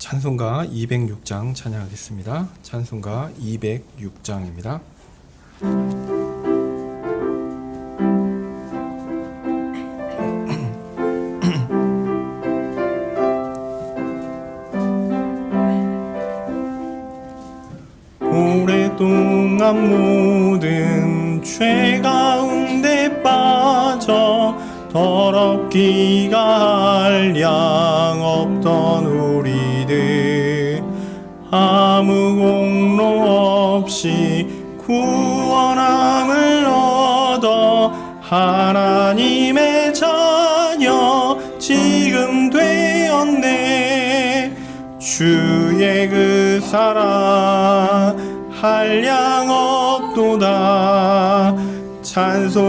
찬송가 206장 찬양하겠습니다. 찬송가 206장입니다. 오랫동안 모든 죄 가운데 빠져 더럽기가 한량 없던 우리들 아무 공로 없이 구원함을 얻어 하나님의 자녀 지금 되었네. 주의 그 사랑 한량 없도다. 찬송할지어다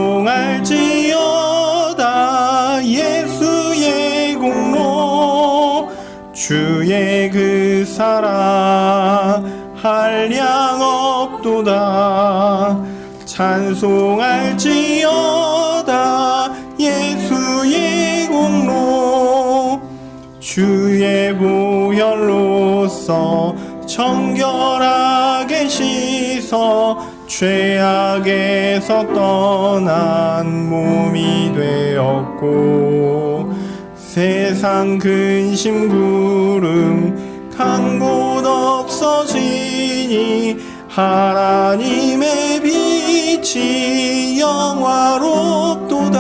예수의 공로. 주의 그 사랑 한량 없도다. 찬송할지어다 예수의 공로. 주의 보혈로서 정결하게 씻어 죄악에서 떠난 몸이 되었고 세상 근심 구름 간 곳 없어지니 하나님의 빛이 영화롭도다.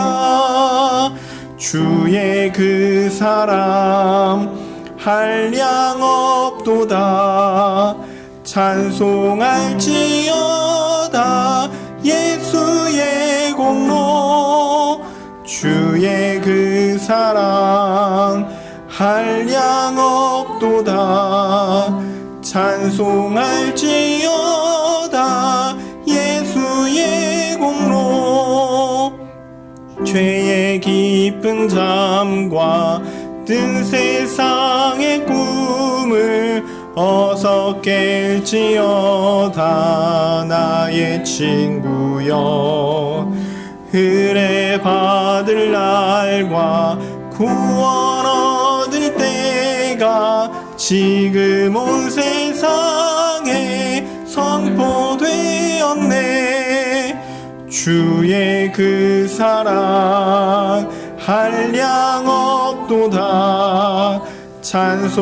주의 그 사랑 한량 없도다. 찬송할지어다 예수의 공로. 주의 그 사랑 한량 없도다. 찬송할지어다 예수의 공로. 죄의 깊은 잠과 뜬 세상의 꿈을 어서 깰지어다 나의 친구여. 은혜 받을 날과 구원 얻을 때가 지금 온 세상에 선포되었네. 주의 그 사랑 한량 없도다. 찬송할지어다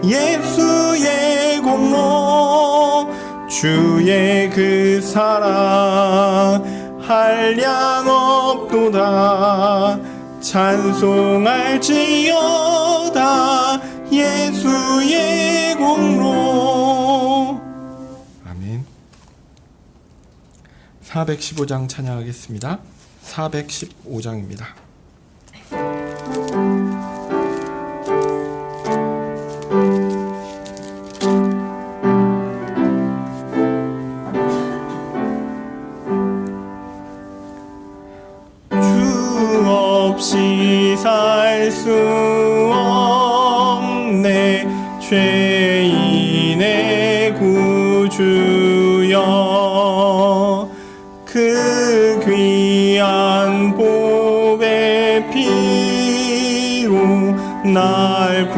예수의 공로. 주의 그 사랑 한량 없도다. 찬송할지어다 예수의 공로. 아멘. 415장 찬양하겠습니다. 415장입니다. 없이 살 수 없네. 죄인의 구주여. 그 귀한 보배 피로 날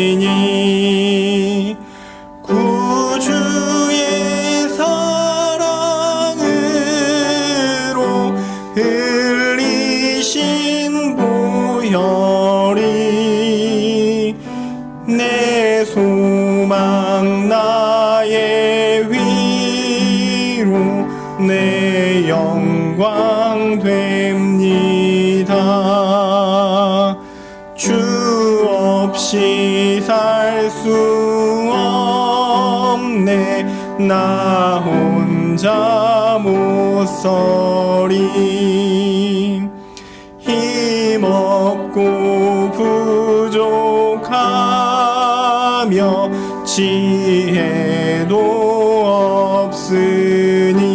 구속하시니 구주의 사랑으로 흘리신 보혈이 내 소망 나의 위로 내 영광 됩니다. 주 없이 살 수 없네. 나 혼자 못 서리. 힘없고 부족하며 지혜도 없으니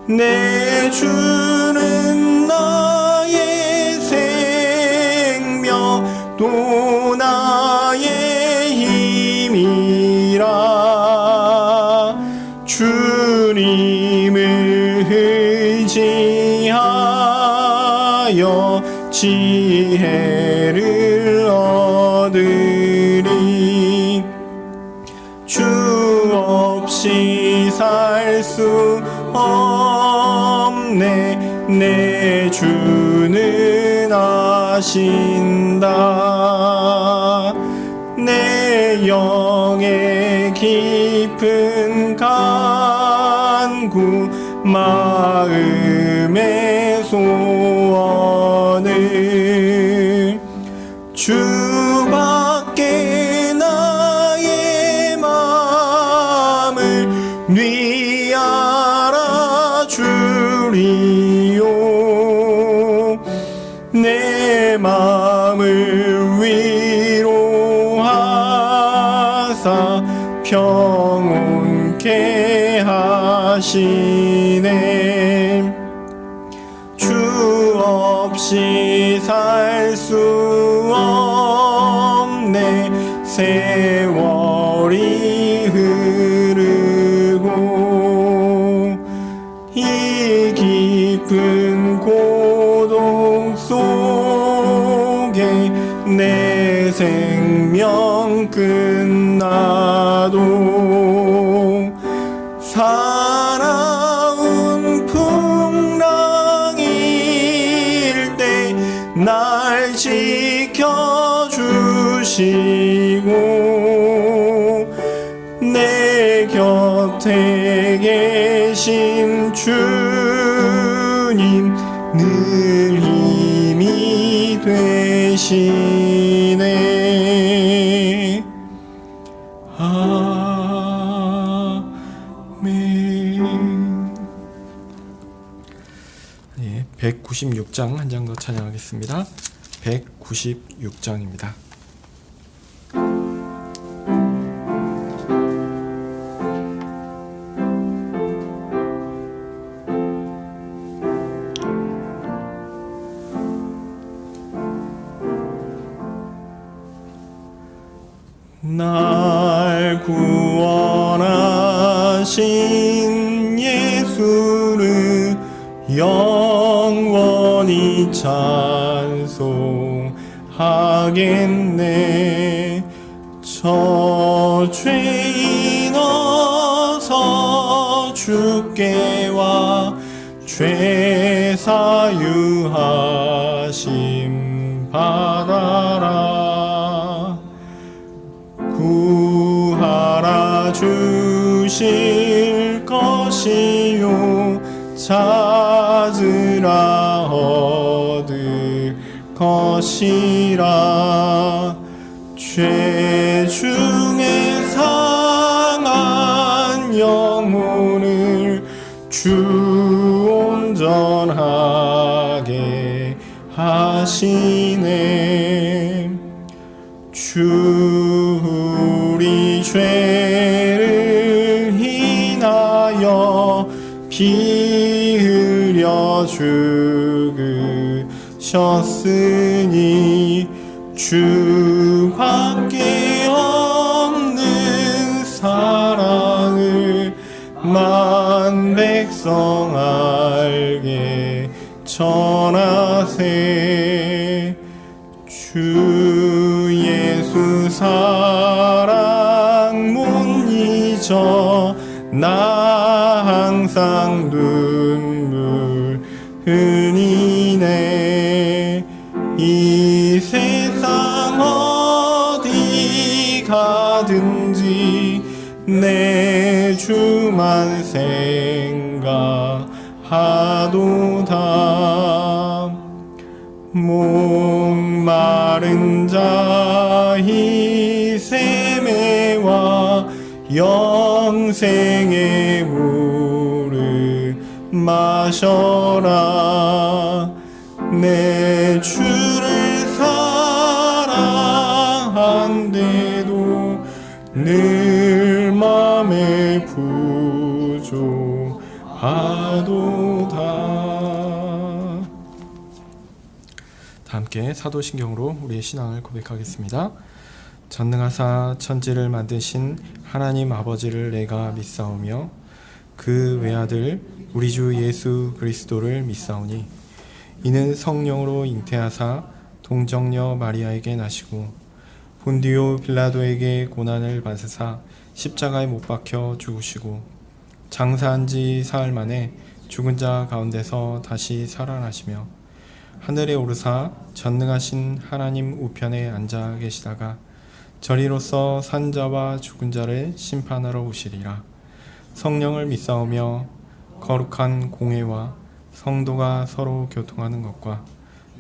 내 주는 나의 생명 또 나의 힘이라. 주님을 의지하여 인하여 지혜를 얻으리. 주 없이 살 수 없네. 내 주는 아신다. 내 영의 깊은 간구 마음의 소원을 주밖에 나의 마음을 네 알아주리요. 내 마음을 위로하사 평온케 하시네. 주 없이 살 수 없네. 세월이 흐르고 이 깊은 고독 속에 내 생명 끝나도 사나운 풍랑일 때 날 지켜주시고 내 곁에 계신 주님 늘 힘이 되시네. 아멘. 네, 196장 한 장 더 찬양하겠습니다. 196장입니다. 날 구원하신 예수를 영원히 찬송하겠네. 저 죄인 어서 주께 와 죄 사유하심 받아라. 구하라 주실 것이요 찾으라 얻을 것이라. 죄 중에 상한 영혼을 주 온전하게 하시네. 주 우리 죄를 인하여 피 흘려 죽으셨으니 주밖에 없는 사랑을 만 백성 알게 전하세. 주 예수 사랑 못 잊어 나 항상 눈물 흘리네. 이 세상 어디 가든지 내 주만 생각하도다. 목마른 자 희세매와 영생의 물을 마셔라. 내 주를 사랑한데도 늘 맘에 부족하도다. 다 함께 사도신경으로 우리의 신앙을 고백하겠습니다. 전능하사 천지를 만드신 하나님 아버지를 내가 믿사오며 그 외아들 우리 주 예수 그리스도를 믿사오니 이는 성령으로 잉태하사 동정녀 마리아에게 나시고 본디오 빌라도에게 고난을 받으사 십자가에 못 박혀 죽으시고 장사한 지 사흘 만에 죽은 자 가운데서 다시 살아나시며 하늘에 오르사 전능하신 하나님 우편에 앉아 계시다가 저리로서 산 자와 죽은 자를 심판하러 오시리라. 성령을 믿사오며 거룩한 공회와 성도가 서로 교통하는 것과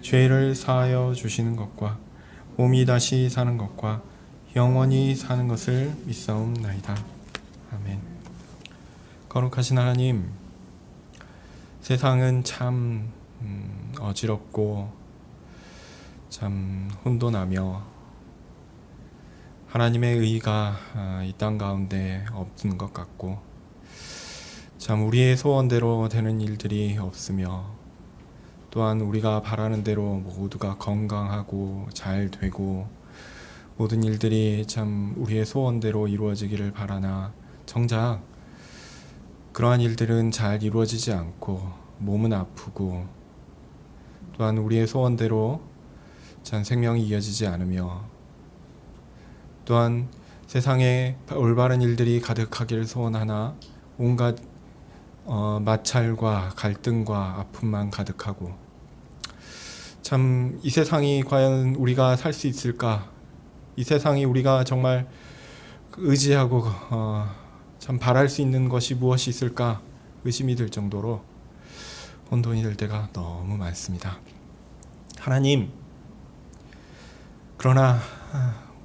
죄를 사하여 주시는 것과 몸이 다시 사는 것과 영원히 사는 것을 믿사옵나이다. 아멘. 거룩하신 하나님, 세상은 참 어지럽고 참 혼돈하며 하나님의 의가 이 땅 가운데 없는 것 같고 참 우리의 소원대로 되는 일들이 없으며 또한 우리가 바라는 대로 모두가 건강하고 잘 되고 모든 일들이 참 우리의 소원대로 이루어지기를 바라나 정작 그러한 일들은 잘 이루어지지 않고 몸은 아프고 또한 우리의 소원대로 참 생명이 이어지지 않으며 또한 세상에 올바른 일들이 가득하기를 소원하나 온갖 마찰과 갈등과 아픔만 가득하고 참 이 세상이 과연 우리가 살 수 있을까? 이 세상이 우리가 정말 의지하고 참 바랄 수 있는 것이 무엇이 있을까? 의심이 들 정도로 혼돈이 될 때가 너무 많습니다. 하나님, 그러나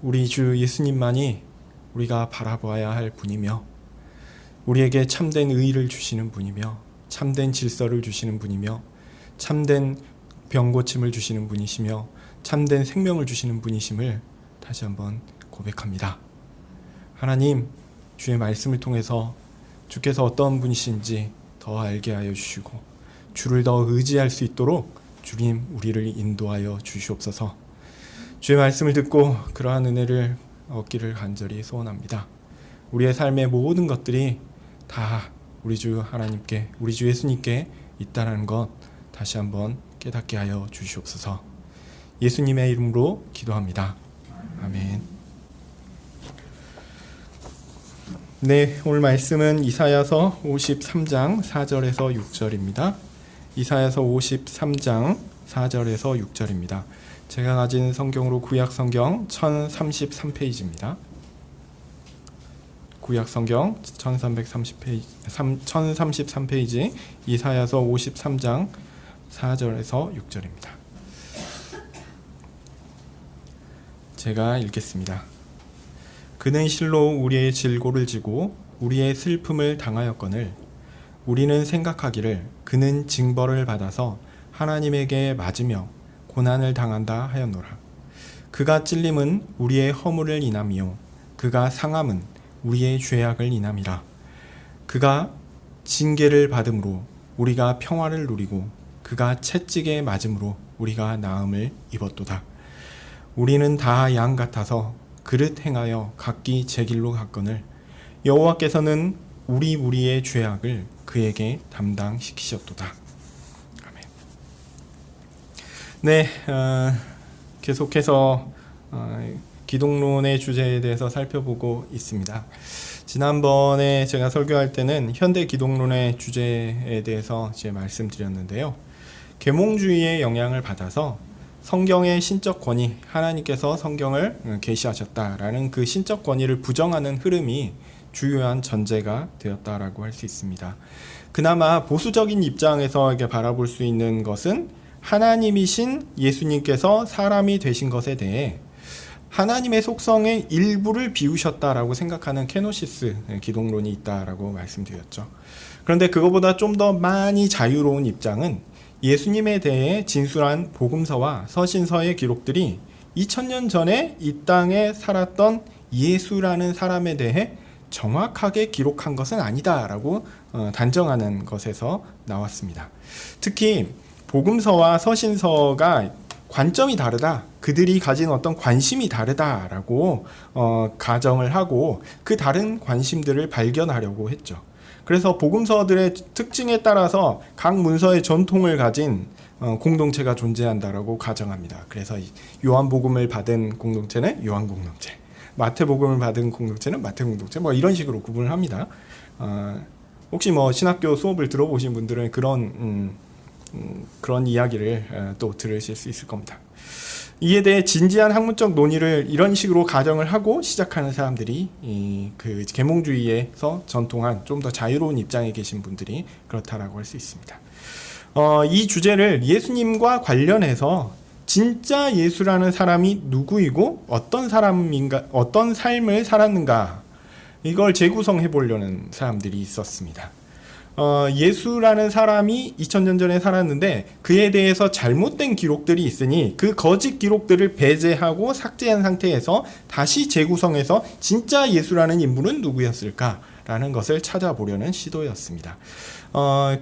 우리 주 예수님만이 우리가 바라보아야 할 분이며 우리에게 참된 의를 주시는 분이며 참된 질서를 주시는 분이며 참된 병고침을 주시는 분이시며 참된 생명을 주시는 분이심을 다시 한번 고백합니다. 하나님, 주의 말씀을 통해서 주께서 어떤 분이신지 더 알게 하여 주시고 주를 더 의지할 수 있도록 주님 우리를 인도하여 주시옵소서. 주의 말씀을 듣고 그러한 은혜를 얻기를 간절히 소원합니다. 우리의 삶의 모든 것들이 다 우리 주 하나님께, 우리 주 예수님께 있다는 것 다시 한번 깨닫게 하여 주시옵소서. 예수님의 이름으로 기도합니다. 아멘. 네, 오늘 말씀은 이사야서 53장 4절에서 6절입니다. 이사야서 53장 4절에서 6절입니다. 제가 가진 성경으로 구약 성경 1033페이지입니다. 구약 성경 1033페이지 이사야서 53장 4절에서 6절입니다. 제가 읽겠습니다. 그는 실로 우리의 질고를 지고 우리의 슬픔을 당하였거늘 우리는 생각하기를 그는 징벌을 받아서 하나님에게 맞으며 고난을 당한다 하였노라. 그가 찔림은 우리의 허물을 인함이요 그가 상함은 우리의 죄악을 인함이라. 그가 징계를 받음으로 우리가 평화를 누리고 그가 채찍에 맞음으로 우리가 나음을 입었도다. 우리는 다 양 같아서 그릇 행하여 각기 제 길로 갔거늘 여호와께서는 우리 무리의 죄악을 그에게 담당시키셨도다. 아멘. 네, 계속해서 기독론의 주제에 대해서 살펴보고 있습니다. 지난번에 제가 설교할 때는 현대 기독론의 주제에 대해서 이제 말씀드렸는데요. 계몽주의의 영향을 받아서 성경의 신적 권위, 하나님께서 성경을 계시하셨다라는 그 신적 권위를 부정하는 흐름이 주요한 전제가 되었다라고 할 수 있습니다. 그나마 보수적인 입장에서 이렇게 바라볼 수 있는 것은 하나님이신 예수님께서 사람이 되신 것에 대해 하나님의 속성의 일부를 비우셨다라고 생각하는 케노시스 기독론이 있다라고 말씀드렸죠. 그런데 그거보다 좀 더 많이 자유로운 입장은 예수님에 대해 진술한 복음서와 서신서의 기록들이 2000년 전에 이 땅에 살았던 예수라는 사람에 대해 정확하게 기록한 것은 아니다라고 단정하는 것에서 나왔습니다. 특히 복음서와 서신서가 관점이 다르다, 그들이 가진 어떤 관심이 다르다라고 가정을 하고 그 다른 관심들을 발견하려고 했죠. 그래서 복음서들의 특징에 따라서 각 문서의 전통을 가진 공동체가 존재한다라고 가정합니다. 그래서 요한복음을 받은 공동체는 요한 공동체, 마태복음을 받은 공동체는 마태 공동체, 뭐 이런 식으로 구분을 합니다. 혹시 뭐 신학교 수업을 들어보신 분들은 그런 이야기를 또 들으실 수 있을 겁니다. 이에 대해 진지한 학문적 논의를 이런 식으로 가정을 하고 시작하는 사람들이 그 계몽주의에서 전통한 좀 더 자유로운 입장에 계신 분들이 그렇다라고 할 수 있습니다. 이 주제를 예수님과 관련해서 진짜 예수라는 사람이 누구이고 어떤 사람인가, 어떤 삶을 살았는가, 이걸 재구성해 보려는 사람들이 있었습니다. 예수라는 사람이 2000년 전에 살았는데 그에 대해서 잘못된 기록들이 있으니 그 거짓 기록들을 배제하고 삭제한 상태에서 다시 재구성해서 진짜 예수라는 인물은 누구였을까라는 것을 찾아보려는 시도였습니다.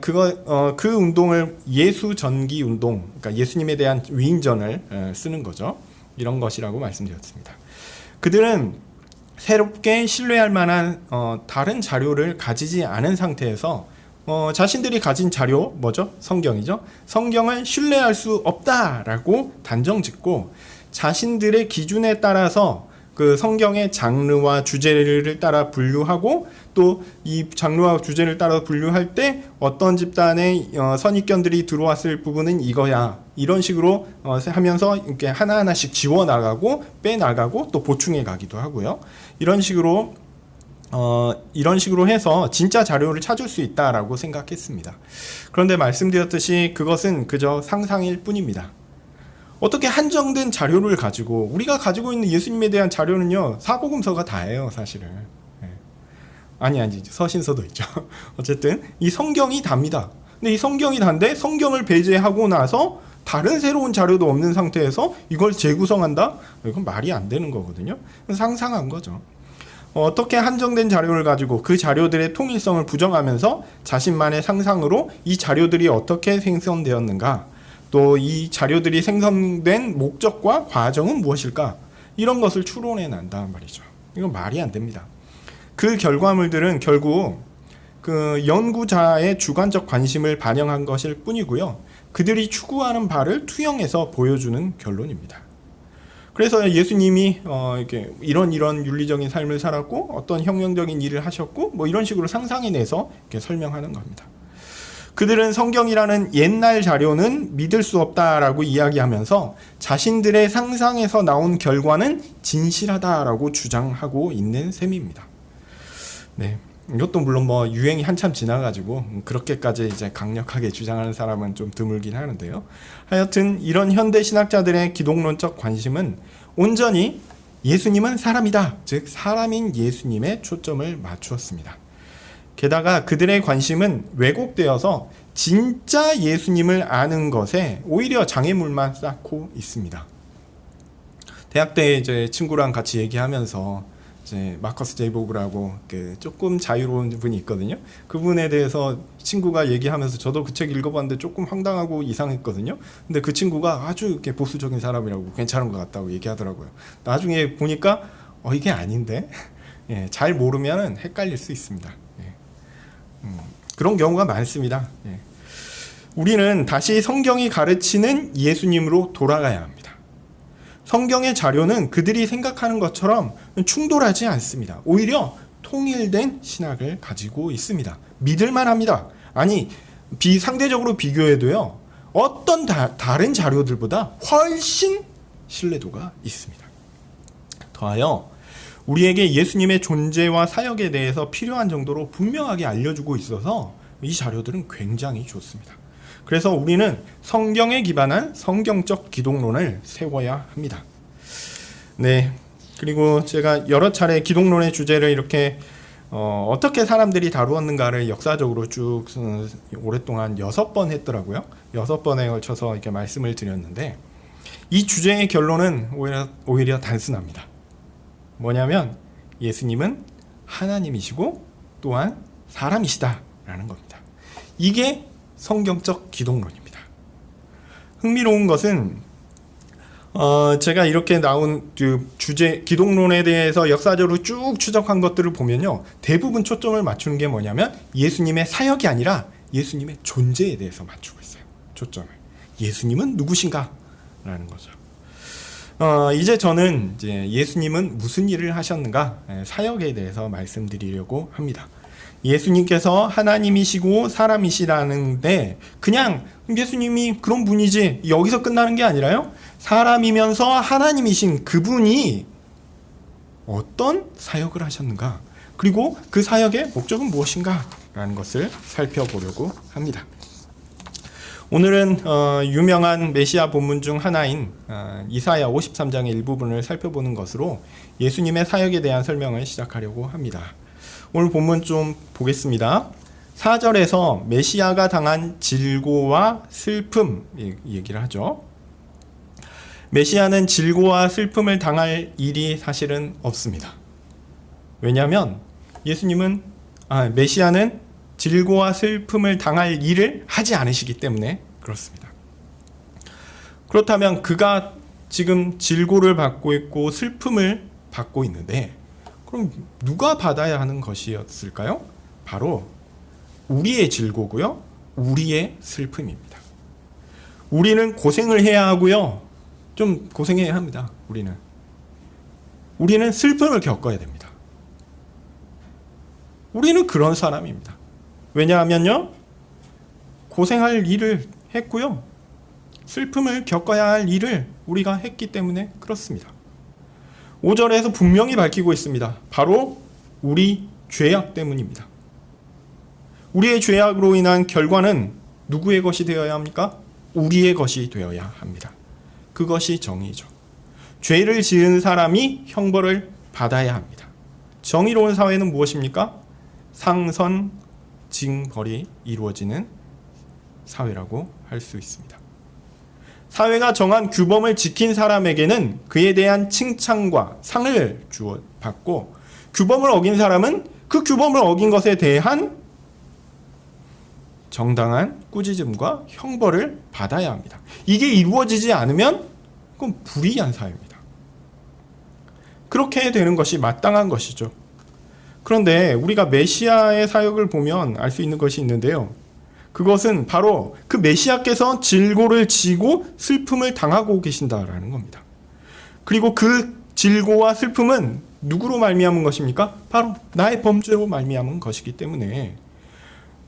그 운동을 예수 전기 운동, 그러니까 예수님에 대한 위인전을 쓰는 거죠. 이런 것이라고 말씀드렸습니다. 그들은 새롭게 신뢰할 만한 다른 자료를 가지지 않은 상태에서 자신들이 가진 자료, 뭐죠? 성경이죠. 성경을 신뢰할 수 없다라고 단정짓고 자신들의 기준에 따라서 그 성경의 장르와 주제를 따라 분류하고 또 이 장르와 주제를 따라 분류할 때 어떤 집단의 선입견들이 들어왔을 부분은 이거야, 이런 식으로 하면서 이렇게 하나하나씩 지워나가고 빼나가고 또 보충해 가기도 하고요. 이런 식으로 해서 진짜 자료를 찾을 수 있다라고 생각했습니다. 그런데 말씀드렸듯이 그것은 그저 상상일 뿐입니다. 어떻게 한정된 자료를 가지고, 우리가 가지고 있는 예수님에 대한 자료는요, 사복음서가 다예요, 사실은. 아니, 서신서도 있죠. 어쨌든 이 성경이 답니다. 근데 이 성경이 단데 성경을 배제하고 나서 다른 새로운 자료도 없는 상태에서 이걸 재구성한다? 이건 말이 안 되는 거거든요. 상상한 거죠. 어떻게 한정된 자료를 가지고 그 자료들의 통일성을 부정하면서 자신만의 상상으로 이 자료들이 어떻게 생성되었는가, 또 이 자료들이 생성된 목적과 과정은 무엇일까, 이런 것을 추론해 난다는 말이죠. 이건 말이 안 됩니다. 그 결과물들은 결국 그 연구자의 주관적 관심을 반영한 것일 뿐이고요, 그들이 추구하는 바를 투영해서 보여주는 결론입니다. 그래서 예수님이 이렇게 이런 윤리적인 삶을 살았고 어떤 혁명적인 일을 하셨고 뭐 이런 식으로 상상해내서 이렇게 설명하는 겁니다. 그들은 성경이라는 옛날 자료는 믿을 수 없다라고 이야기하면서 자신들의 상상에서 나온 결과는 진실하다라고 주장하고 있는 셈입니다. 네. 이것도 물론 뭐 유행이 한참 지나가지고 그렇게까지 이제 강력하게 주장하는 사람은 좀 드물긴 하는데요. 하여튼 이런 현대 신학자들의 기독론적 관심은 온전히 예수님은 사람이다, 즉 사람인 예수님에 초점을 맞추었습니다. 게다가 그들의 관심은 왜곡되어서 진짜 예수님을 아는 것에 오히려 장애물만 쌓고 있습니다. 대학 때 이제 친구랑 같이 얘기하면서 이제 마커스 제이보그라고 그 조금 자유로운 분이 있거든요. 그분에 대해서 친구가 얘기하면서 저도 그 책 읽어봤는데 조금 황당하고 이상했거든요. 근데 그 친구가 아주 이렇게 보수적인 사람이라고 괜찮은 것 같다고 얘기하더라고요. 나중에 보니까 이게 아닌데 예, 잘 모르면 헷갈릴 수 있습니다. 예. 그런 경우가 많습니다. 예. 우리는 다시 성경이 가르치는 예수님으로 돌아가야 합니다. 성경의 자료는 그들이 생각하는 것처럼 충돌하지 않습니다. 오히려 통일된 신학을 가지고 있습니다. 믿을만 합니다. 아니, 상대적으로 비교해도요, 어떤 다른 자료들보다 훨씬 신뢰도가 있습니다. 더하여 우리에게 예수님의 존재와 사역에 대해서 필요한 정도로 분명하게 알려주고 있어서 이 자료들은 굉장히 좋습니다. 그래서 우리는 성경에 기반한 성경적 기독론을 세워야 합니다. 네. 그리고 제가 여러 차례 기독론의 주제를 이렇게 어떻게 사람들이 다루었는가를 역사적으로 쭉 오랫동안 6번 했더라고요. 6번에 걸쳐서 이렇게 말씀을 드렸는데 이 주제의 결론은 오히려 단순합니다. 뭐냐면 예수님은 하나님이시고 또한 사람이시다라는 겁니다. 이게 성경적 기독론입니다. 흥미로운 것은 제가 이렇게 나온 그 주제 기독론에 대해서 역사적으로 쭉 추적한 것들을 보면요, 대부분 초점을 맞추는 게 뭐냐면 예수님의 사역이 아니라 예수님의 존재에 대해서 맞추고 있어요. 초점을. 예수님은 누구신가? 라는 거죠. 이제 저는 이제 예수님은 무슨 일을 하셨는가? 사역에 대해서 말씀드리려고 합니다. 예수님께서 하나님이시고 사람이시라는데 그냥 예수님이 그런 분이지 여기서 끝나는 게 아니라요, 사람이면서 하나님이신 그분이 어떤 사역을 하셨는가, 그리고 그 사역의 목적은 무엇인가 라는 것을 살펴보려고 합니다. 오늘은 유명한 메시아 본문 중 하나인 이사야 53장의 일부분을 살펴보는 것으로 예수님의 사역에 대한 설명을 시작하려고 합니다. 오늘 본문 좀 보겠습니다. 4절에서 메시아가 당한 질고와 슬픔 얘기를 하죠. 메시아는 질고와 슬픔을 당할 일이 사실은 없습니다. 왜냐하면 메시아는 질고와 슬픔을 당할 일을 하지 않으시기 때문에 그렇습니다. 그렇다면 그가 지금 질고를 받고 있고 슬픔을 받고 있는데 그럼 누가 받아야 하는 것이었을까요? 바로 우리의 질고고요, 우리의 슬픔입니다. 우리는 고생을 해야 하고요, 좀 고생해야 합니다. 우리는 슬픔을 겪어야 됩니다. 우리는 그런 사람입니다. 왜냐하면요, 고생할 일을 했고요, 슬픔을 겪어야 할 일을 우리가 했기 때문에 그렇습니다. 5절에서 분명히 밝히고 있습니다. 바로 우리 죄악 때문입니다. 우리의 죄악으로 인한 결과는 누구의 것이 되어야 합니까? 우리의 것이 되어야 합니다. 그것이 정의죠. 죄를 지은 사람이 형벌을 받아야 합니다. 정의로운 사회는 무엇입니까? 상선, 징벌이 이루어지는 사회라고 할 수 있습니다. 사회가 정한 규범을 지킨 사람에게는 그에 대한 칭찬과 상을 받고, 규범을 어긴 사람은 그 규범을 어긴 것에 대한 정당한 꾸짖음과 형벌을 받아야 합니다. 이게 이루어지지 않으면 그건 불의한 사회입니다. 그렇게 되는 것이 마땅한 것이죠. 그런데 우리가 메시아의 사역을 보면 알 수 있는 것이 있는데요, 그것은 바로 그 메시아께서 질고를 지고 슬픔을 당하고 계신다라는 겁니다. 그리고 그 질고와 슬픔은 누구로 말미암은 것입니까? 바로 나의 범죄로 말미암은 것이기 때문에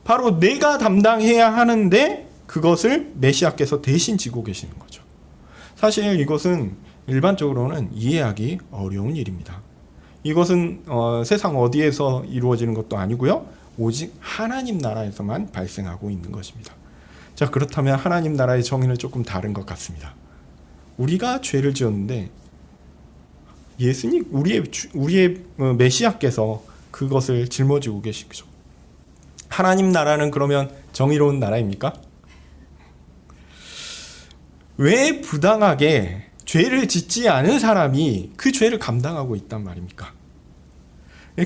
바로 내가 담당해야 하는데 그것을 메시아께서 대신 지고 계시는 거죠. 사실 이것은 일반적으로는 이해하기 어려운 일입니다. 이것은 세상 어디에서 이루어지는 것도 아니고요, 오직 하나님 나라에서만 발생하고 있는 것입니다. 자, 그렇다면 하나님 나라의 정의는 조금 다른 것 같습니다. 우리가 죄를 지었는데 예수님, 우리의 메시아께서 그것을 짊어지고 계시죠. 하나님 나라는 그러면 정의로운 나라입니까? 왜 부당하게 죄를 짓지 않은 사람이 그 죄를 감당하고 있단 말입니까?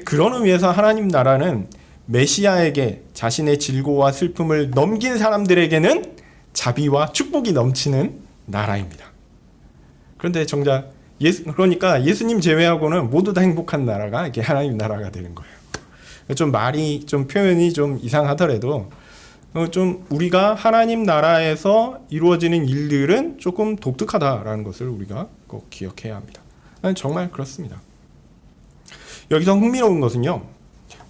그런 의미에서 하나님 나라는 메시아에게 자신의 질고와 슬픔을 넘긴 사람들에게는 자비와 축복이 넘치는 나라입니다. 그런데 정작 그러니까 예수님 제외하고는 모두 다 행복한 나라가 이게 하나님 나라가 되는 거예요. 좀 표현이 좀 이상하더라도 좀 우리가 하나님 나라에서 이루어지는 일들은 조금 독특하다라는 것을 우리가 꼭 기억해야 합니다. 정말 그렇습니다. 여기서 흥미로운 것은요,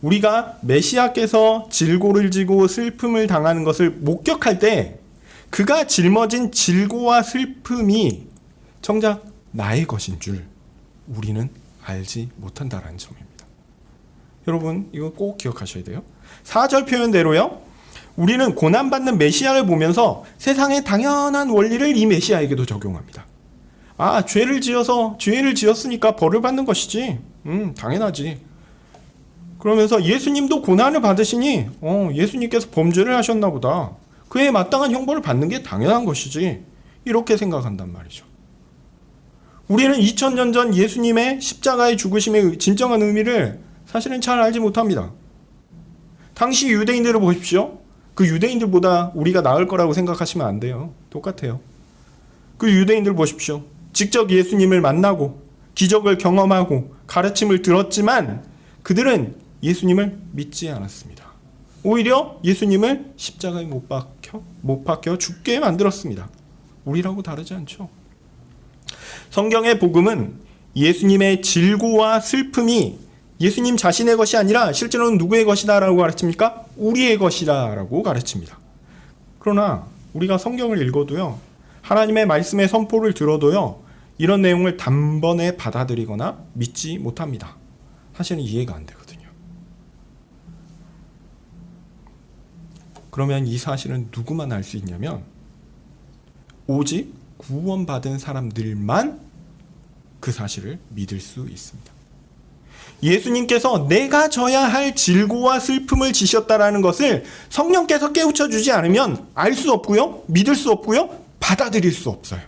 우리가 메시아께서 질고를 지고 슬픔을 당하는 것을 목격할 때 그가 짊어진 질고와 슬픔이 정작 나의 것인 줄 우리는 알지 못한다라는 점입니다. 여러분, 이거 꼭 기억하셔야 돼요. 4절 표현대로요, 우리는 고난받는 메시아를 보면서 세상의 당연한 원리를 이 메시아에게도 적용합니다. 죄를 지었으니까 벌을 받는 것이지. 당연하지. 그러면서 예수님도 고난을 받으시니 예수님께서 범죄를 하셨나 보다. 그에 마땅한 형벌을 받는 게 당연한 것이지. 이렇게 생각한단 말이죠. 우리는 2000년 전 예수님의 십자가의 죽으심의 진정한 의미를 사실은 잘 알지 못합니다. 당시 유대인들을 보십시오. 그 유대인들보다 우리가 나을 거라고 생각하시면 안 돼요. 똑같아요. 그 유대인들 보십시오. 직접 예수님을 만나고 기적을 경험하고 가르침을 들었지만 그들은 예수님을 믿지 않았습니다. 오히려 예수님을 십자가에 못 박혀 죽게 만들었습니다. 우리라고 다르지 않죠. 성경의 복음은 예수님의 질고와 슬픔이 예수님 자신의 것이 아니라 실제로는 누구의 것이다 라고 가르칩니까? 우리의 것이다 라고 가르칩니다. 그러나 우리가 성경을 읽어도요, 하나님의 말씀의 선포를 들어도요, 이런 내용을 단번에 받아들이거나 믿지 못합니다. 사실은 이해가 안 되거든요. 그러면 이 사실은 누구만 알 수 있냐면 오직 구원받은 사람들만 그 사실을 믿을 수 있습니다. 예수님께서 내가 져야 할 질고와 슬픔을 지셨다라는 것을 성령께서 깨우쳐 주지 않으면 알 수 없고요, 믿을 수 없고요, 받아들일 수 없어요.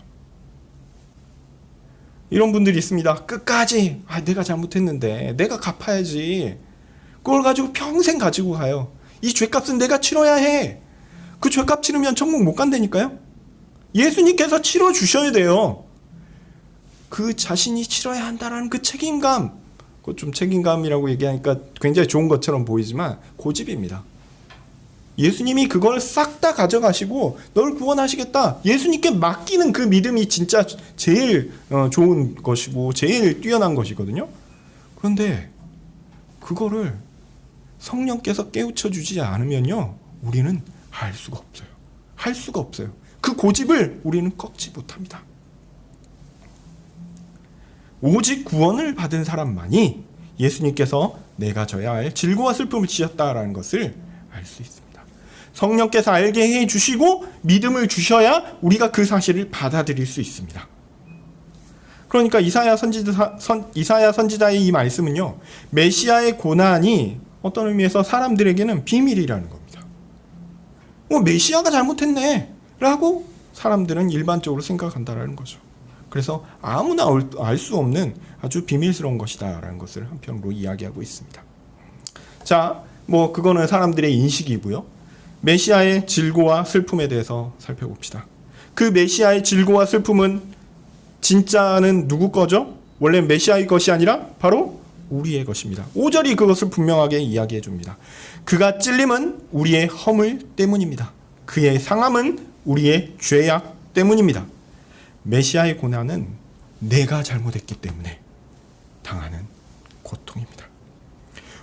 이런 분들이 있습니다. 끝까지 내가 잘못했는데 내가 갚아야지. 그걸 가지고 평생 가지고 가요. 이 죄값은 내가 치러야 해. 그 죄값 치르면 천국 못 간다니까요. 예수님께서 치러 주셔야 돼요. 그 자신이 치러야 한다라는 그 책임감, 그 좀 책임감이라고 얘기하니까 굉장히 좋은 것처럼 보이지만 고집입니다. 예수님이 그걸 싹 다 가져가시고 널 구원하시겠다, 예수님께 맡기는 그 믿음이 진짜 제일 좋은 것이고 제일 뛰어난 것이거든요. 그런데 그거를 성령께서 깨우쳐 주지 않으면요, 우리는 할 수가 없어요. 할 수가 없어요. 그 고집을 우리는 꺾지 못합니다. 오직 구원을 받은 사람만이 예수님께서 내가 져야 할 질고와 슬픔을 지셨다라는 것을 알 수 있습니다. 성령께서 알게 해주시고 믿음을 주셔야 우리가 그 사실을 받아들일 수 있습니다. 그러니까 이사야 선지자의 이 말씀은요, 메시아의 고난이 어떤 의미에서 사람들에게는 비밀이라는 겁니다. 메시아가 잘못했네 라고 사람들은 일반적으로 생각한다라는 거죠. 그래서 아무나 알 수 없는 아주 비밀스러운 것이다 라는 것을 한편으로 이야기하고 있습니다. 자, 그거는 사람들의 인식이고요. 메시아의 질고와 슬픔에 대해서 살펴봅시다. 그 메시아의 질고와 슬픔은 진짜는 누구 거죠? 원래 메시아의 것이 아니라 바로 우리의 것입니다. 5절이 그것을 분명하게 이야기해 줍니다. 그가 찔림은 우리의 허물 때문입니다. 그의 상함은 우리의 죄악 때문입니다. 메시아의 고난은 내가 잘못했기 때문에 당하는 고통입니다.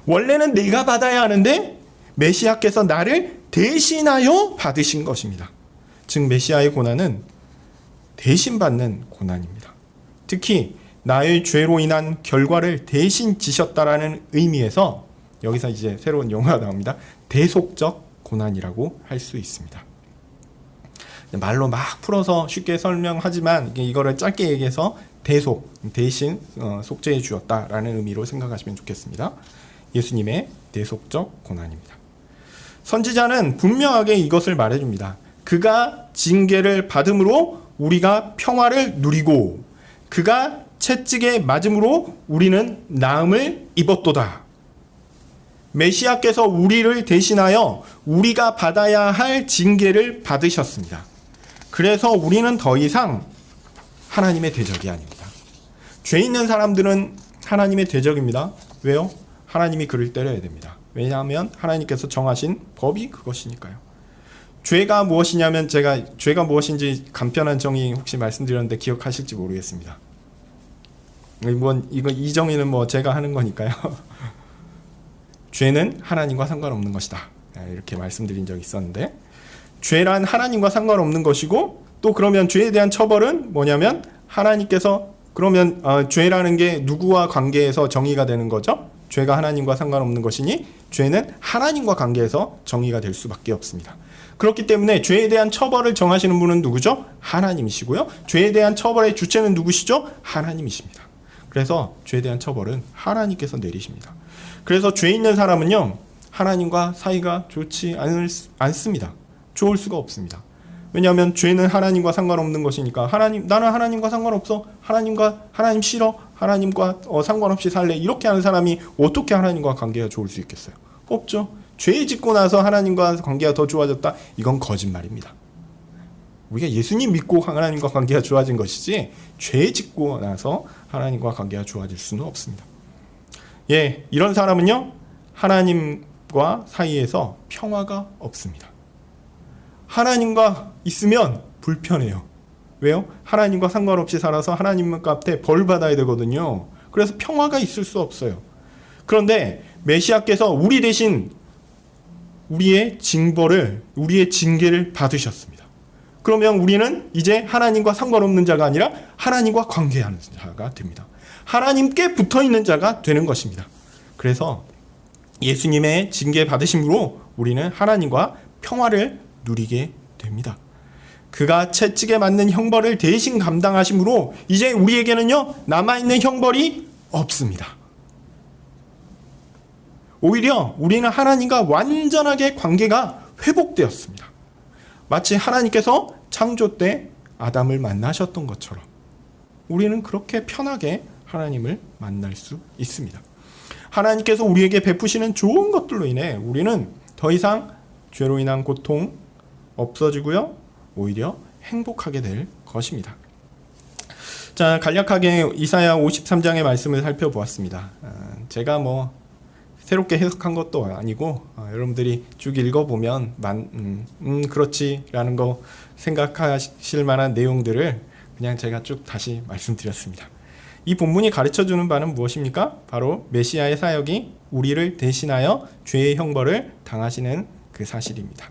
원래는 내가 받아야 하는데 메시아께서 나를 대신하여 받으신 것입니다. 즉 메시아의 고난은 대신받는 고난입니다. 특히 나의 죄로 인한 결과를 대신 지셨다라는 의미에서 여기서 이제 새로운 용어가 나옵니다. 대속적 고난이라고 할 수 있습니다. 말로 막 풀어서 쉽게 설명하지만 이거를 짧게 얘기해서 대신 속죄해 주었다라는 의미로 생각하시면 좋겠습니다. 예수님의 대속적 고난입니다. 선지자는 분명하게 이것을 말해줍니다. 그가 징계를 받음으로 우리가 평화를 누리고 그가 채찍에 맞음으로 우리는 나음을 입었도다. 메시아께서 우리를 대신하여 우리가 받아야 할 징계를 받으셨습니다. 그래서 우리는 더 이상 하나님의 대적이 아닙니다. 죄 있는 사람들은 하나님의 대적입니다. 왜요? 하나님이 그를 때려야 됩니다. 왜냐하면 하나님께서 정하신 법이 그것이니까요. 죄가 무엇이냐면 제가 죄가 무엇인지 간편한 정의 혹시 말씀드렸는데 기억하실지 모르겠습니다. 이 정의는 제가 하는 거니까요. 죄는 하나님과 상관없는 것이다. 이렇게 말씀드린 적이 있었는데, 죄란 하나님과 상관없는 것이고, 또 그러면 죄에 대한 처벌은 뭐냐면 하나님께서 그러면 죄라는 게 누구와 관계에서 정의가 되는 거죠? 죄가 하나님과 상관없는 것이니 죄는 하나님과 관계에서 정의가 될 수밖에 없습니다. 그렇기 때문에 죄에 대한 처벌을 정하시는 분은 누구죠? 하나님이시고요. 죄에 대한 처벌의 주체는 누구시죠? 하나님이십니다. 그래서 죄에 대한 처벌은 하나님께서 내리십니다. 그래서 죄 있는 사람은요, 하나님과 사이가 좋지 않습니다. 좋을 수가 없습니다. 왜냐하면 죄는 하나님과 상관없는 것이니까 나는 하나님과 상관없어, 하나님 싫어, 하나님과 상관없이 살래, 이렇게 하는 사람이 어떻게 하나님과 관계가 좋을 수 있겠어요? 없죠. 죄 짓고 나서 하나님과 관계가 더 좋아졌다? 이건 거짓말입니다. 우리가 예수님 믿고 하나님과 관계가 좋아진 것이지 죄 짓고 나서 하나님과 관계가 좋아질 수는 없습니다. 예, 이런 사람은요, 하나님과 사이에서 평화가 없습니다. 하나님과 있으면 불편해요. 왜요? 하나님과 상관없이 살아서 하나님 앞에 벌 받아야 되거든요. 그래서 평화가 있을 수 없어요. 그런데 메시아께서 우리 대신 우리의 징벌을, 우리의 징계를 받으셨습니다. 그러면 우리는 이제 하나님과 상관없는 자가 아니라 하나님과 관계하는 자가 됩니다. 하나님께 붙어있는 자가 되는 것입니다. 그래서 예수님의 징계 받으심으로 우리는 하나님과 평화를 누리게 됩니다. 그가 채찍에 맞는 형벌을 대신 감당하심으로 이제 우리에게는요, 남아있는 형벌이 없습니다. 오히려 우리는 하나님과 완전하게 관계가 회복되었습니다. 마치 하나님께서 창조 때 아담을 만나셨던 것처럼 우리는 그렇게 편하게 하나님을 만날 수 있습니다. 하나님께서 우리에게 베푸시는 좋은 것들로 인해 우리는 더 이상 죄로 인한 고통 없어지고요, 오히려 행복하게 될 것입니다. 자, 간략하게 이사야 53장의 말씀을 살펴보았습니다. 제가 새롭게 해석한 것도 아니고 여러분들이 쭉 읽어보면 그렇지라는 거 생각하실 만한 내용들을 그냥 제가 쭉 다시 말씀드렸습니다. 이 본문이 가르쳐주는 바는 무엇입니까? 바로 메시아의 사역이 우리를 대신하여 죄의 형벌을 당하시는 그 사실입니다.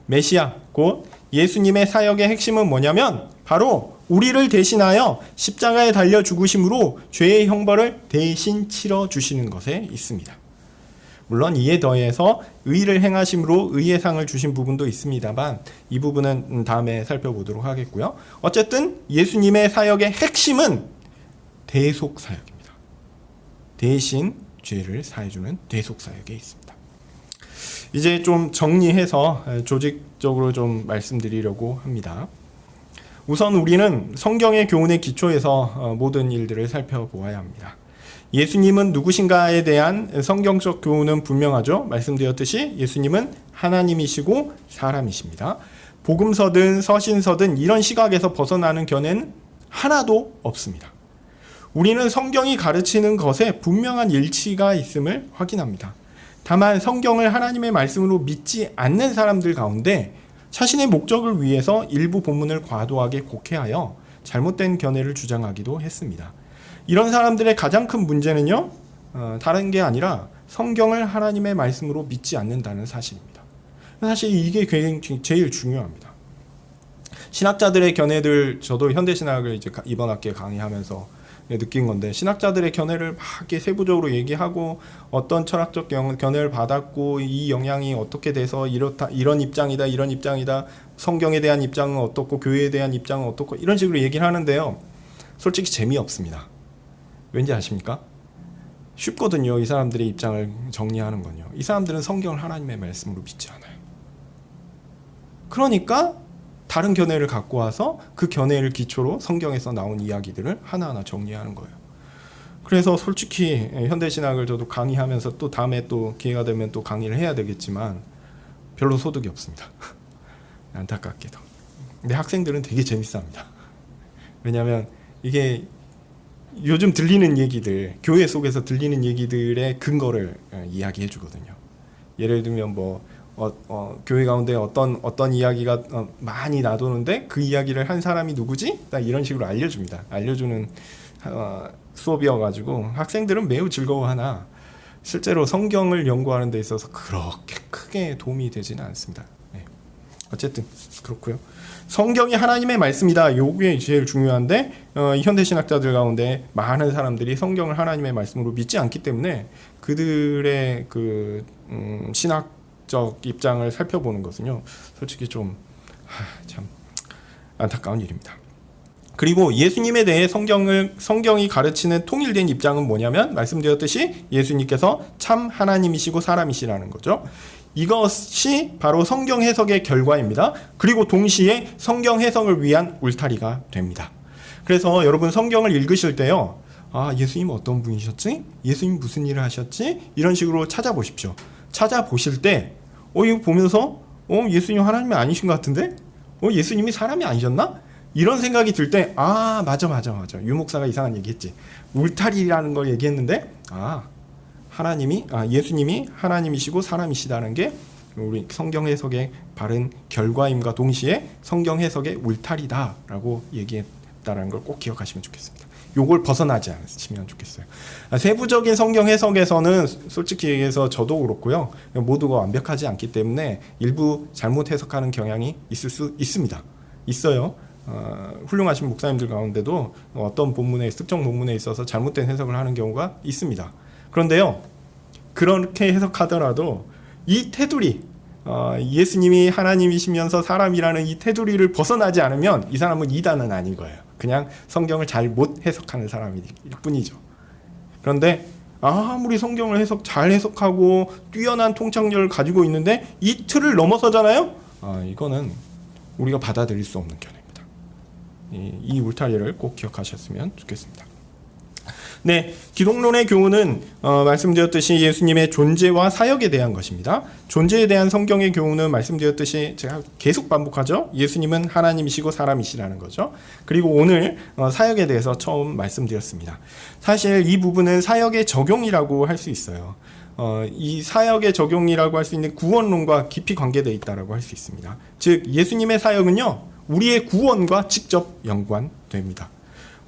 메시아, 곧 예수님의 사역의 핵심은 뭐냐면 바로 우리를 대신하여 십자가에 달려 죽으심으로 죄의 형벌을 대신 치러주시는 것에 있습니다. 물론 이에 더해서 의를 행하심으로 의의 상을 주신 부분도 있습니다만 이 부분은 다음에 살펴보도록 하겠고요. 어쨌든 예수님의 사역의 핵심은 대속 사역입니다. 대신 죄를 사해주는 대속 사역에 있습니다. 이제 좀 정리해서 조직적으로 좀 말씀드리려고 합니다. 우선 우리는 성경의 교훈의 기초에서 모든 일들을 살펴보아야 합니다. 예수님은 누구신가에 대한 성경적 교훈은 분명하죠. 말씀드렸듯이 예수님은 하나님이시고 사람이십니다. 복음서든 서신서든 이런 시각에서 벗어나는 견해는 하나도 없습니다. 우리는 성경이 가르치는 것에 분명한 일치가 있음을 확인합니다. 다만 성경을 하나님의 말씀으로 믿지 않는 사람들 가운데 자신의 목적을 위해서 일부 본문을 과도하게 곡해하여 잘못된 견해를 주장하기도 했습니다. 이런 사람들의 가장 큰 문제는요, 다른 게 아니라 성경을 하나님의 말씀으로 믿지 않는다는 사실입니다. 사실 이게 제일 중요합니다. 신학자들의 견해들, 저도 현대신학을 이제 이번 학기에 강의하면서 느낀 건데, 신학자들의 견해를 막 이렇게 세부적으로 얘기하고 어떤 철학적 견해를 받았고 이 영향이 어떻게 돼서 이렇다, 이런 입장이다, 이런 입장이다, 성경에 대한 입장은 어떻고 교회에 대한 입장은 어떻고 이런 식으로 얘기를 하는데요, 솔직히 재미없습니다. 왠지 아십니까? 쉽거든요. 이 사람들의 입장을 정리하는 건요. 이 사람들은 성경을 하나님의 말씀으로 믿지 않아요. 그러니까 다른 견해를 갖고 와서 그 견해를 기초로 성경에서 나온 이야기들을 하나하나 정리하는 거예요. 그래서 솔직히 현대신학을 저도 강의하면서 또 다음에 또 기회가 되면 또 강의를 해야 되겠지만 별로 소득이 없습니다. 안타깝게도. 근데 학생들은 되게 재밌어합니다. 왜냐하면 이게 요즘 들리는 얘기들, 교회 속에서 들리는 얘기들의 근거를 이야기해 주거든요. 예를 들면 교회 가운데 어떤 이야기가 많이 나도는데 그 이야기를 한 사람이 누구지? 이런 식으로 알려줍니다. 알려주는 수업이어가지고 학생들은 매우 즐거워하나 실제로 성경을 연구하는 데 있어서 그렇게 크게 도움이 되지는 않습니다. 네. 어쨌든 그렇고요. 성경이 하나님의 말씀이다. 요게 제일 중요한데 현대신학자들 가운데 많은 사람들이 성경을 하나님의 말씀으로 믿지 않기 때문에 그들의 그 신학적 입장을 살펴보는 것은요, 솔직히 좀 참 안타까운 일입니다. 그리고 예수님에 대해 성경이 가르치는 통일된 입장은 뭐냐면 말씀드렸듯이 예수님께서 참 하나님이시고 사람이시라는 거죠. 이것이 바로 성경 해석의 결과입니다. 그리고 동시에 성경 해석을 위한 울타리가 됩니다. 그래서 여러분 성경을 읽으실 때요, 예수님 어떤 분이셨지? 예수님 무슨 일을 하셨지? 이런 식으로 찾아보십시오. 찾아보실 때 이거 보면서 예수님 하나님이 아니신 것 같은데? 예수님이 사람이 아니셨나? 이런 생각이 들 때, 맞아. 유 목사가 이상한 얘기 했지. 울타리라는 걸 얘기했는데, 예수님이 하나님이시고 사람이시다는 게 우리 성경 해석의 바른 결과임과 동시에 성경 해석의 울타리다라고 얘기했다는 걸 꼭 기억하시면 좋겠습니다. 요걸 벗어나지 않으시면 좋겠어요. 세부적인 성경 해석에서는 솔직히 얘기해서 저도 그렇고요. 모두가 완벽하지 않기 때문에 일부 잘못 해석하는 경향이 있을 수 있습니다. 있어요. 훌륭하신 목사님들 가운데도 어떤 특정 본문에 있어서 잘못된 해석을 하는 경우가 있습니다. 그런데요, 그렇게 해석하더라도 이 테두리, 예수님이 하나님이시면서 사람이라는 이 테두리를 벗어나지 않으면 이 사람은 이단은 아닌 거예요. 그냥 성경을 잘 못 해석하는 사람일 뿐이죠. 그런데 아무리 성경을 잘 해석하고 뛰어난 통찰력을 가지고 있는데 이 틀을 넘어서잖아요. 이거는 우리가 받아들일 수 없는 견해입니다. 이 울타리를 꼭 기억하셨으면 좋겠습니다. 네, 기독론의 교훈은 말씀드렸듯이 예수님의 존재와 사역에 대한 것입니다. 존재에 대한 성경의 교훈은 말씀드렸듯이 제가 계속 반복하죠. 예수님은 하나님이시고 사람이시라는 거죠. 그리고 오늘 사역에 대해서 처음 말씀드렸습니다. 사실 이 부분은 사역의 적용이라고 할 수 있어요. 이 사역의 적용이라고 할 수 있는 구원론과 깊이 관계되어 있다고 할 수 있습니다. 즉 예수님의 사역은요, 우리의 구원과 직접 연관됩니다.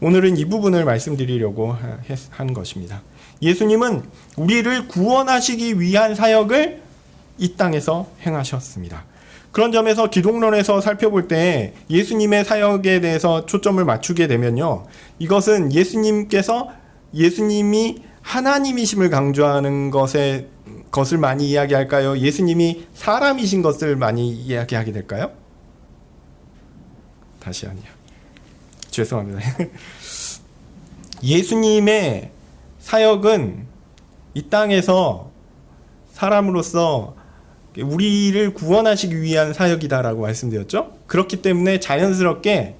오늘은 이 부분을 말씀드리려고 한 것입니다. 예수님은 우리를 구원하시기 위한 사역을 이 땅에서 행하셨습니다. 그런 점에서 기독론에서 살펴볼 때 예수님의 사역에 대해서 초점을 맞추게 되면요, 이것은 예수님이 하나님이심을 강조하는 것을 많이 이야기할까요? 예수님이 사람이신 것을 많이 이야기하게 될까요? 다시 아니요. 죄송합니다. 예수님의 사역은 이 땅에서 사람으로서 우리를 구원하시기 위한 사역이다라고 말씀드렸죠. 그렇기 때문에 자연스럽게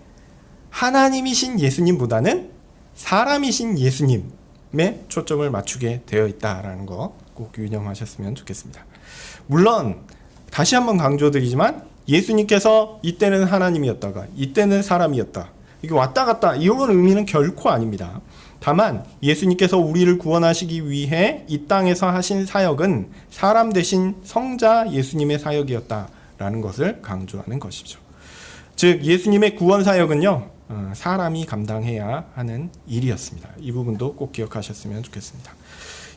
하나님이신 예수님보다는 사람이신 예수님에 초점을 맞추게 되어 있다라는 거 꼭 유념하셨으면 좋겠습니다. 물론 다시 한번 강조드리지만 예수님께서 이때는 하나님이었다가 이때는 사람이었다, 이게 왔다 갔다 이런 의미는 결코 아닙니다. 다만 예수님께서 우리를 구원하시기 위해 이 땅에서 하신 사역은 사람 대신 성자 예수님의 사역이었다라는 것을 강조하는 것이죠. 즉 예수님의 구원 사역은요, 사람이 감당해야 하는 일이었습니다. 이 부분도 꼭 기억하셨으면 좋겠습니다.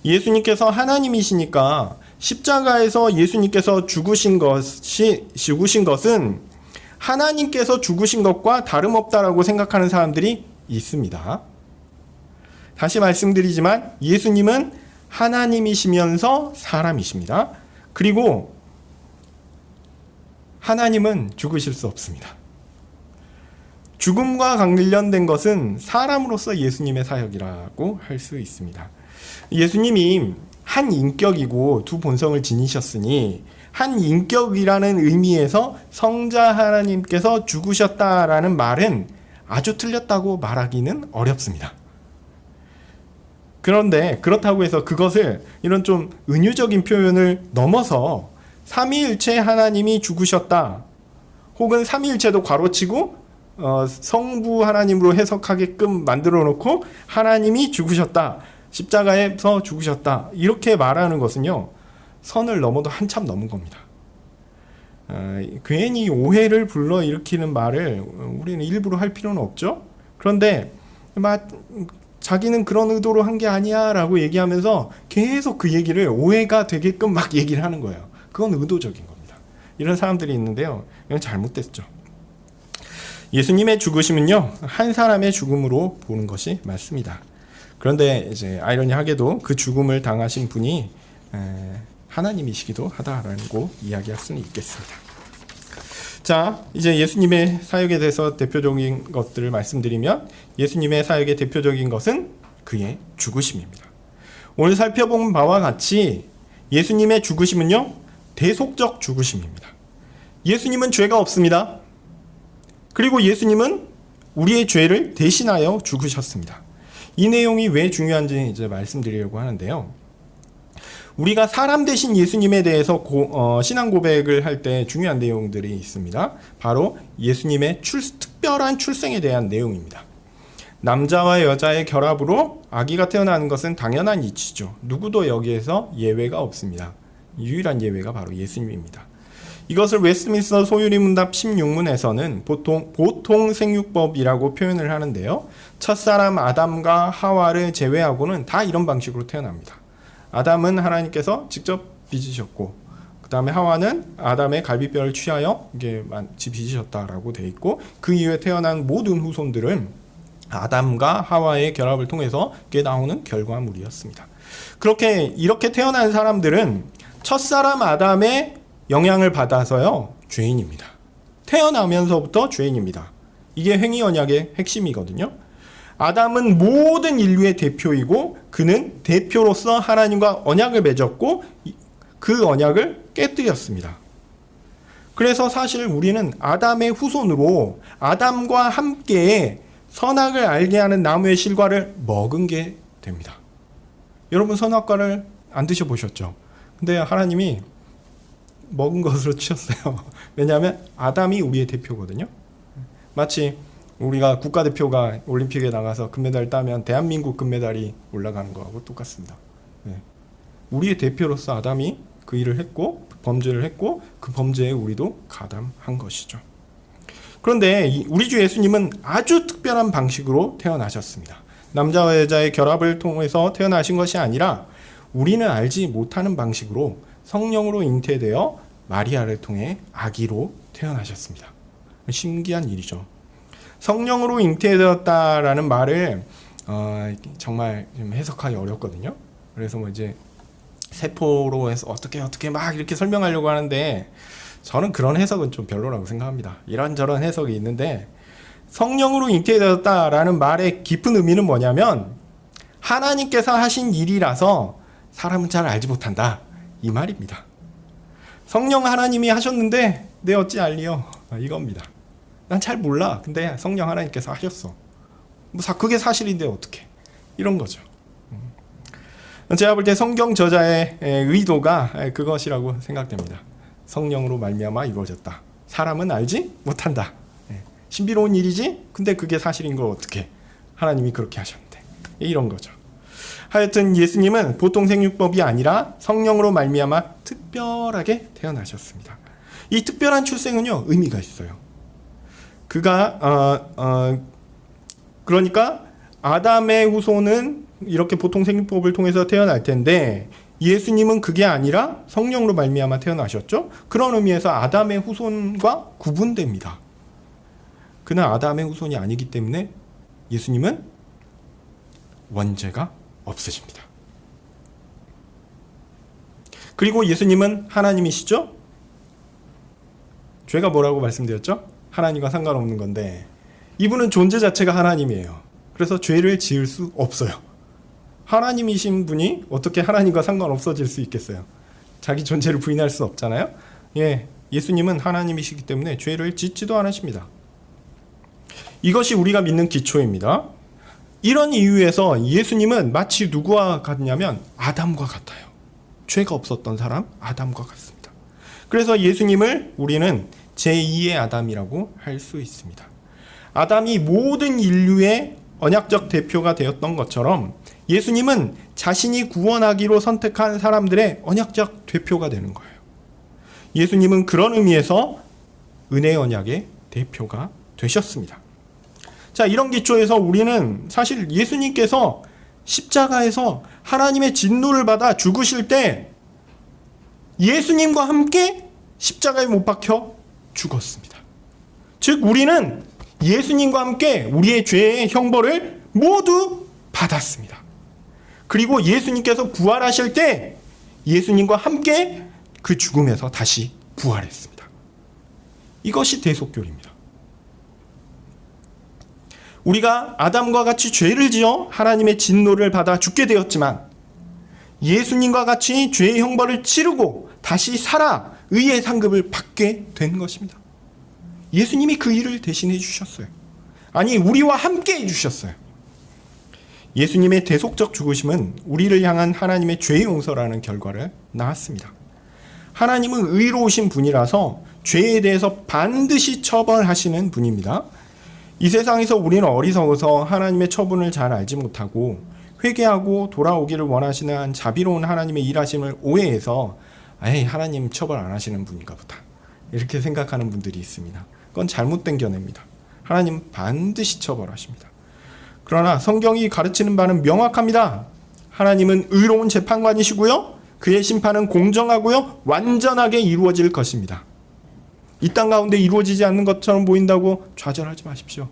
예수님께서 하나님이시니까 십자가에서 예수님께서 죽으신 것은 하나님께서 죽으신 것과 다름없다라고 생각하는 사람들이 있습니다. 다시 말씀드리지만 예수님은 하나님이시면서 사람이십니다. 그리고 하나님은 죽으실 수 없습니다. 죽음과 관련된 것은 사람으로서 예수님의 사역이라고 할 수 있습니다. 예수님이 한 인격이고 두 본성을 지니셨으니 한 인격이라는 의미에서 성자 하나님께서 죽으셨다라는 말은 아주 틀렸다고 말하기는 어렵습니다. 그런데 그렇다고 해서 그것을 이런 좀 은유적인 표현을 넘어서 삼위일체 하나님이 죽으셨다, 혹은 삼위일체도 괄호치고 성부 하나님으로 해석하게끔 만들어 놓고 하나님이 죽으셨다, 십자가에서 죽으셨다, 이렇게 말하는 것은요, 선을 넘어도 한참 넘은 겁니다. 괜히 오해를 불러일으키는 말을 우리는 일부러 할 필요는 없죠. 그런데 자기는 그런 의도로 한 게 아니야 라고 얘기하면서 계속 그 얘기를 오해가 되게끔 막 얘기를 하는 거예요. 그건 의도적인 겁니다. 이런 사람들이 있는데요, 이건 잘못됐죠. 예수님의 죽으심은요, 한 사람의 죽음으로 보는 것이 맞습니다. 그런데 이제 아이러니하게도 그 죽음을 당하신 분이 하나님이시기도 하다라고 이야기할 수는 있겠습니다. 자, 이제 예수님의 사역에 대해서 대표적인 것들을 말씀드리면, 예수님의 사역의 대표적인 것은 그의 죽으심입니다. 오늘 살펴본 바와 같이 예수님의 죽으심은요, 대속적 죽으심입니다. 예수님은 죄가 없습니다. 그리고 예수님은 우리의 죄를 대신하여 죽으셨습니다. 이 내용이 왜 중요한지 이제 말씀드리려고 하는데요. 우리가 사람 대신 예수님에 대해서 신앙 고백을 할 때 중요한 내용들이 있습니다. 바로 예수님의 특별한 출생에 대한 내용입니다. 남자와 여자의 결합으로 아기가 태어나는 것은 당연한 이치죠. 누구도 여기에서 예외가 없습니다. 유일한 예외가 바로 예수님입니다. 이것을 웨스트민스터 소유리 문답 16문에서는 보통 생육법이라고 표현을 하는데요. 첫사람 아담과 하와를 제외하고는 다 이런 방식으로 태어납니다. 아담은 하나님께서 직접 빚으셨고, 그 다음에 하와는 아담의 갈비뼈를 취하여 이게 빚으셨다라고 되어 있고, 그 이후에 태어난 모든 후손들은 아담과 하와의 결합을 통해서 나오는 결과물이었습니다. 이렇게 태어난 사람들은 첫사람 아담의 영향을 받아서요, 죄인입니다. 태어나면서부터 죄인입니다. 이게 횡의 언약의 핵심이거든요. 아담은 모든 인류의 대표이고 그는 대표로서 하나님과 언약을 맺었고 그 언약을 깨뜨렸습니다. 그래서 사실 우리는 아담의 후손으로 아담과 함께 선악을 알게 하는 나무의 실과를 먹은 게 됩니다. 여러분 선악과를 안 드셔보셨죠? 근데 하나님이 먹은 것으로 치셨어요. 왜냐하면 아담이 우리의 대표거든요. 마치 우리가 국가대표가 올림픽에 나가서 금메달 따면 대한민국 금메달이 올라가는 거하고 똑같습니다. 우리의 대표로서 아담이 그 일을 했고 범죄를 했고 그 범죄에 우리도 가담한 것이죠. 그런데 우리 주 예수님은 아주 특별한 방식으로 태어나셨습니다. 남자와 여자의 결합을 통해서 태어나신 것이 아니라 우리는 알지 못하는 방식으로 성령으로 잉태되어 마리아를 통해 아기로 태어나셨습니다. 신기한 일이죠. 성령으로 잉태되었다라는 말을 정말 좀 해석하기 어렵거든요. 그래서 이제 세포로 해서 어떻게 막 이렇게 설명하려고 하는데 저는 그런 해석은 좀 별로라고 생각합니다. 이런저런 해석이 있는데 성령으로 잉태되었다라는 말의 깊은 의미는 뭐냐면 하나님께서 하신 일이라서 사람은 잘 알지 못한다, 이 말입니다. 성령 하나님이 하셨는데 내 어찌 알리요, 이겁니다. 난 잘 몰라. 근데 성령 하나님께서 하셨어. 그게 사실인데 어떻게? 이런 거죠. 제가 볼 때 성경 저자의 의도가 그것이라고 생각됩니다. 성령으로 말미암아 이루어졌다. 사람은 알지 못한다. 신비로운 일이지? 근데 그게 사실인 걸 어떻게? 하나님이 그렇게 하셨는데. 이런 거죠. 하여튼 예수님은 보통 생육법이 아니라 성령으로 말미암아 특별하게 태어나셨습니다. 이 특별한 출생은요, 의미가 있어요. 그러니까 아담의 후손은 이렇게 보통 생육법을 통해서 태어날 텐데 예수님은 그게 아니라 성령으로 말미암아 태어나셨죠. 그런 의미에서 아담의 후손과 구분됩니다. 그는 아담의 후손이 아니기 때문에 예수님은 원죄가 없으십니다. 그리고 예수님은 하나님이시죠. 죄가 뭐라고 말씀드렸죠? 하나님과 상관없는 건데 이분은 존재 자체가 하나님이에요. 그래서 죄를 지을 수 없어요. 하나님이신 분이 어떻게 하나님과 상관없어질 수 있겠어요? 자기 존재를 부인할 수 없잖아요. 예수님은 하나님이시기 때문에 죄를 짓지도 않으십니다. 이것이 우리가 믿는 기초입니다. 이런 이유에서 예수님은 마치 누구와 같냐면 아담과 같아요. 죄가 없었던 사람 아담과 같습니다. 그래서 예수님을 우리는 제2의 아담이라고 할 수 있습니다. 아담이 모든 인류의 언약적 대표가 되었던 것처럼 예수님은 자신이 구원하기로 선택한 사람들의 언약적 대표가 되는 거예요. 예수님은 그런 의미에서 은혜의 언약의 대표가 되셨습니다. 자, 이런 기초에서 우리는 사실 예수님께서 십자가에서 하나님의 진노를 받아 죽으실 때 예수님과 함께 십자가에 못 박혀 죽었습니다. 즉 우리는 예수님과 함께 우리의 죄의 형벌을 모두 받았습니다. 그리고 예수님께서 부활하실 때 예수님과 함께 그 죽음에서 다시 부활했습니다. 이것이 대속결입니다. 우리가 아담과 같이 죄를 지어 하나님의 진노를 받아 죽게 되었지만 예수님과 같이 죄의 형벌을 치르고 다시 살아 의의 상급을 받게 된 것입니다. 예수님이 그 일을 대신해 주셨어요. 아니, 우리와 함께 해 주셨어요. 예수님의 대속적 죽으심은 우리를 향한 하나님의 죄 용서라는 결과를 낳았습니다. 하나님은 의로우신 분이라서 죄에 대해서 반드시 처벌하시는 분입니다. 이 세상에서 우리는 어리석어서 하나님의 처분을 잘 알지 못하고 회개하고 돌아오기를 원하시는 자비로운 하나님의 일하심을 오해해서 에이, 하나님 처벌 안 하시는 분인가 보다, 이렇게 생각하는 분들이 있습니다. 그건 잘못된 견해입니다. 하나님 반드시 처벌하십니다. 그러나 성경이 가르치는 바는 명확합니다. 하나님은 의로운 재판관이시고요, 그의 심판은 공정하고요, 완전하게 이루어질 것입니다. 이 땅 가운데 이루어지지 않는 것처럼 보인다고 좌절하지 마십시오.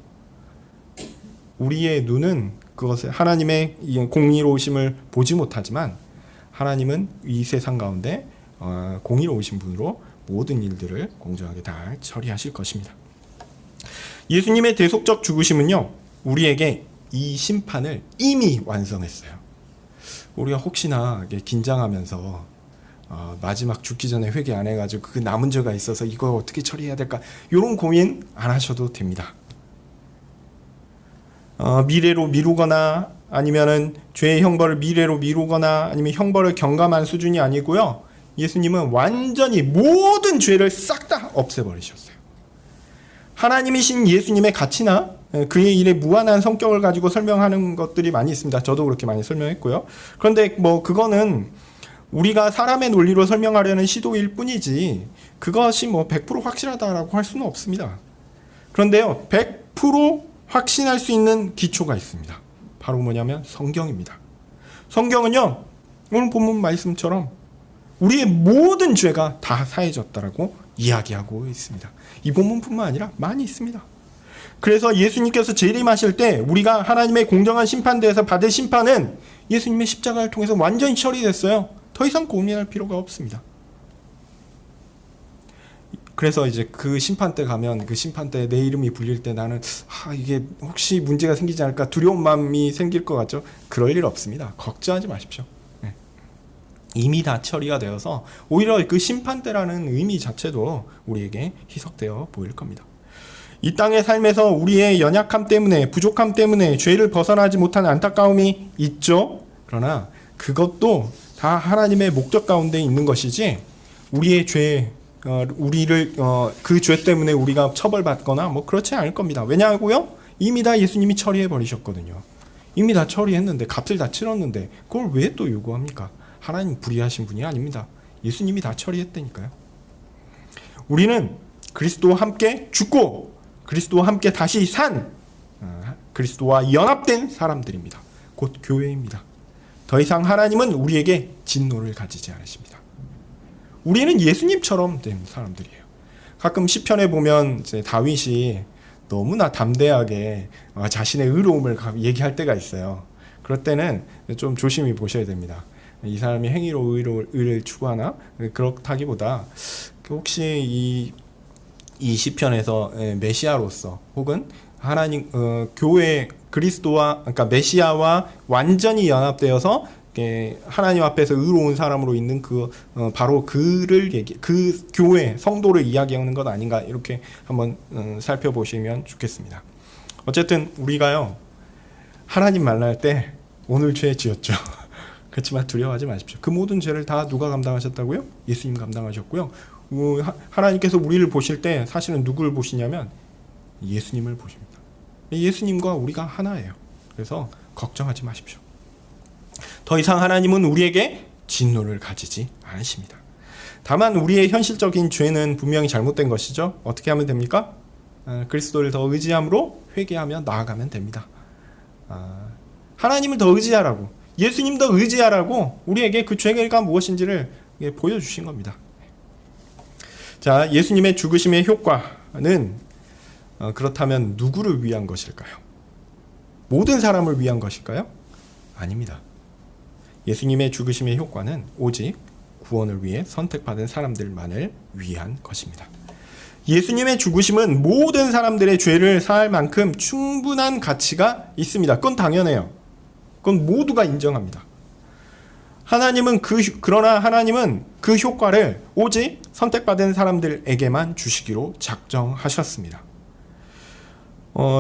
우리의 눈은 그것을 하나님의 공의로우심을 보지 못하지만 하나님은 이 세상 가운데 공의로우신 분으로 모든 일들을 공정하게 다 처리하실 것입니다. 예수님의 대속적 죽으심은요, 우리에게 이 심판을 이미 완성했어요. 우리가 혹시나 긴장하면서 마지막 죽기 전에 회개 안 해가지고 그 남은 죄가 있어서 이걸 어떻게 처리해야 될까, 이런 고민 안 하셔도 됩니다. 미래로 미루거나 아니면은 죄의 형벌을 미래로 미루거나 아니면 형벌을 경감한 수준이 아니고요, 예수님은 완전히 모든 죄를 싹 다 없애버리셨어요. 하나님이신 예수님의 가치나 그의 일의 무한한 성격을 가지고 설명하는 것들이 많이 있습니다. 저도 그렇게 많이 설명했고요. 그런데 그거는 우리가 사람의 논리로 설명하려는 시도일 뿐이지 그것이 100% 확실하다라고 할 수는 없습니다. 그런데요, 100% 확신할 수 있는 기초가 있습니다. 바로 뭐냐면 성경입니다. 성경은요, 오늘 본문 말씀처럼 우리의 모든 죄가 다 사해졌다라고 이야기하고 있습니다. 이 본문뿐만 아니라 많이 있습니다. 그래서 예수님께서 재림하실 때 우리가 하나님의 공정한 심판대에서 받을 심판은 예수님의 십자가를 통해서 완전히 처리됐어요. 더 이상 고민할 필요가 없습니다. 그래서 이제 그 심판대 가면 그 심판대에 내 이름이 불릴 때 나는 이게 혹시 문제가 생기지 않을까 두려운 마음이 생길 것 같죠? 그럴 일 없습니다. 걱정하지 마십시오. 이미 다 처리가 되어서 오히려 그 심판대라는 의미 자체도 우리에게 희석되어 보일 겁니다. 이 땅의 삶에서 우리의 연약함 때문에, 부족함 때문에 죄를 벗어나지 못한 안타까움이 있죠. 그러나 그것도 다 하나님의 목적 가운데 있는 것이지 우리의 죄, 우리를 그 죄 때문에 우리가 처벌받거나 그렇지 않을 겁니다. 왜냐하고요, 이미 다 예수님이 처리해 버리셨거든요. 이미 다 처리했는데, 값을 다 치렀는데 그걸 왜 또 요구합니까? 하나님 불의하신 분이 아닙니다. 예수님이 다 처리했다니까요. 우리는 그리스도와 함께 죽고 그리스도와 함께 다시 산 그리스도와 연합된 사람들입니다. 곧 교회입니다. 더 이상 하나님은 우리에게 진노를 가지지 않으십니다. 우리는 예수님처럼 된 사람들이에요. 가끔 시편에 보면 이제 다윗이 너무나 담대하게 자신의 의로움을 얘기할 때가 있어요. 그럴 때는 좀 조심히 보셔야 됩니다. 이 사람이 행위로 의를 추구하나? 그렇다기보다 혹시 이 시편에서 메시아로서 혹은 하나님 교회 그리스도와, 그러니까 메시아와 완전히 연합되어서 하나님 앞에서 의로운 사람으로 있는 바로 그 교회 성도를 이야기하는 것 아닌가, 이렇게 한번 살펴보시면 좋겠습니다. 어쨌든 우리가요, 하나님 만날 때 오늘 죄 지었죠. 그렇지만 두려워하지 마십시오. 그 모든 죄를 다 누가 감당하셨다고요? 예수님 감당하셨고요. 하나님께서 우리를 보실 때 사실은 누구를 보시냐면 예수님을 보십니다. 예수님과 우리가 하나예요. 그래서 걱정하지 마십시오. 더 이상 하나님은 우리에게 진노를 가지지 않으십니다. 다만 우리의 현실적인 죄는 분명히 잘못된 것이죠. 어떻게 하면 됩니까? 그리스도를 더 의지함으로 회개하며 나아가면 됩니다. 하나님을 더 의지하라고, 예수님 더 의지하라고 우리에게 그 죄가 무엇인지를 보여주신 겁니다. 자, 예수님의 죽으심의 효과는 그렇다면 누구를 위한 것일까요? 모든 사람을 위한 것일까요? 아닙니다. 예수님의 죽으심의 효과는 오직 구원을 위해 선택받은 사람들만을 위한 것입니다. 예수님의 죽으심은 모든 사람들의 죄를 사할 만큼 충분한 가치가 있습니다. 그건 당연해요. 그건 모두가 인정합니다. 그러나 하나님은 그 효과를 오직 선택받은 사람들에게만 주시기로 작정하셨습니다.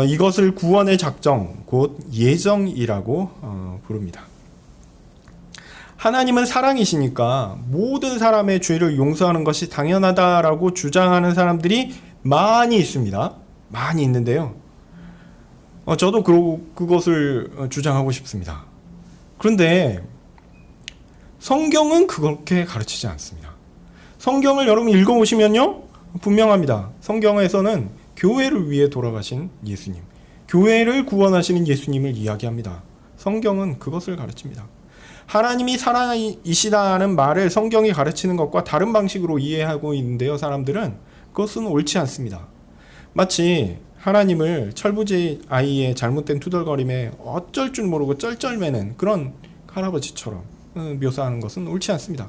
이것을 구원의 작정, 곧 예정이라고 부릅니다. 하나님은 사랑이시니까 모든 사람의 죄를 용서하는 것이 당연하다라고 주장하는 사람들이 많이 있습니다. 많이 있는데요. 저도 그것을 주장하고 싶습니다. 그런데 성경은 그렇게 가르치지 않습니다. 성경을 여러분 읽어보시면요, 분명합니다. 성경에서는 교회를 위해 돌아가신 예수님, 교회를 구원하시는 예수님을 이야기합니다. 성경은 그것을 가르칩니다. 하나님이 사랑이시다는 말을 성경이 가르치는 것과 다른 방식으로 이해하고 있는데요, 사람들은 그것은 옳지 않습니다. 마치 하나님을 철부지 아이의 잘못된 투덜거림에 어쩔 줄 모르고 쩔쩔매는 그런 할아버지처럼 묘사하는 것은 옳지 않습니다.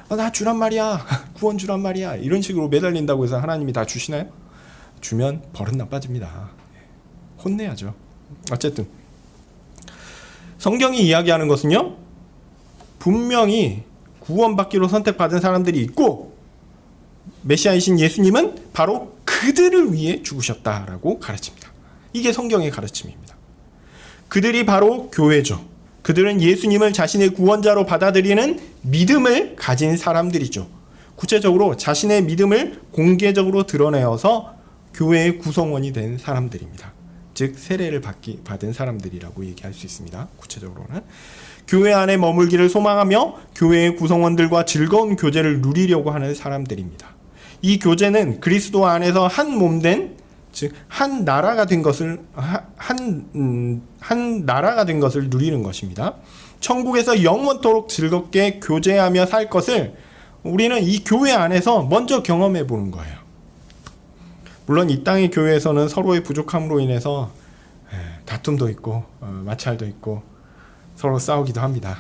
나 주란 말이야, 구원 주란 말이야, 이런 식으로 매달린다고 해서 하나님이 다 주시나요? 주면 버릇 나빠집니다. 혼내야죠. 어쨌든 성경이 이야기하는 것은요, 분명히 구원받기로 선택받은 사람들이 있고 메시아이신 예수님은 바로 그들을 위해 죽으셨다라고 가르칩니다. 이게 성경의 가르침입니다. 그들이 바로 교회죠. 그들은 예수님을 자신의 구원자로 받아들이는 믿음을 가진 사람들이죠. 구체적으로 자신의 믿음을 공개적으로 드러내어서 교회의 구성원이 된 사람들입니다. 즉 세례를 받은 사람들이라고 얘기할 수 있습니다. 구체적으로는 교회 안에 머물기를 소망하며 교회의 구성원들과 즐거운 교제를 누리려고 하는 사람들입니다. 이 교제는 그리스도 안에서 한 몸된, 즉 한 나라가 된 것을 한 나라가 된 것을 누리는 것입니다. 천국에서 영원토록 즐겁게 교제하며 살 것을 우리는 이 교회 안에서 먼저 경험해 보는 거예요. 물론 이 땅의 교회에서는 서로의 부족함으로 인해서 다툼도 있고 마찰도 있고 서로 싸우기도 합니다.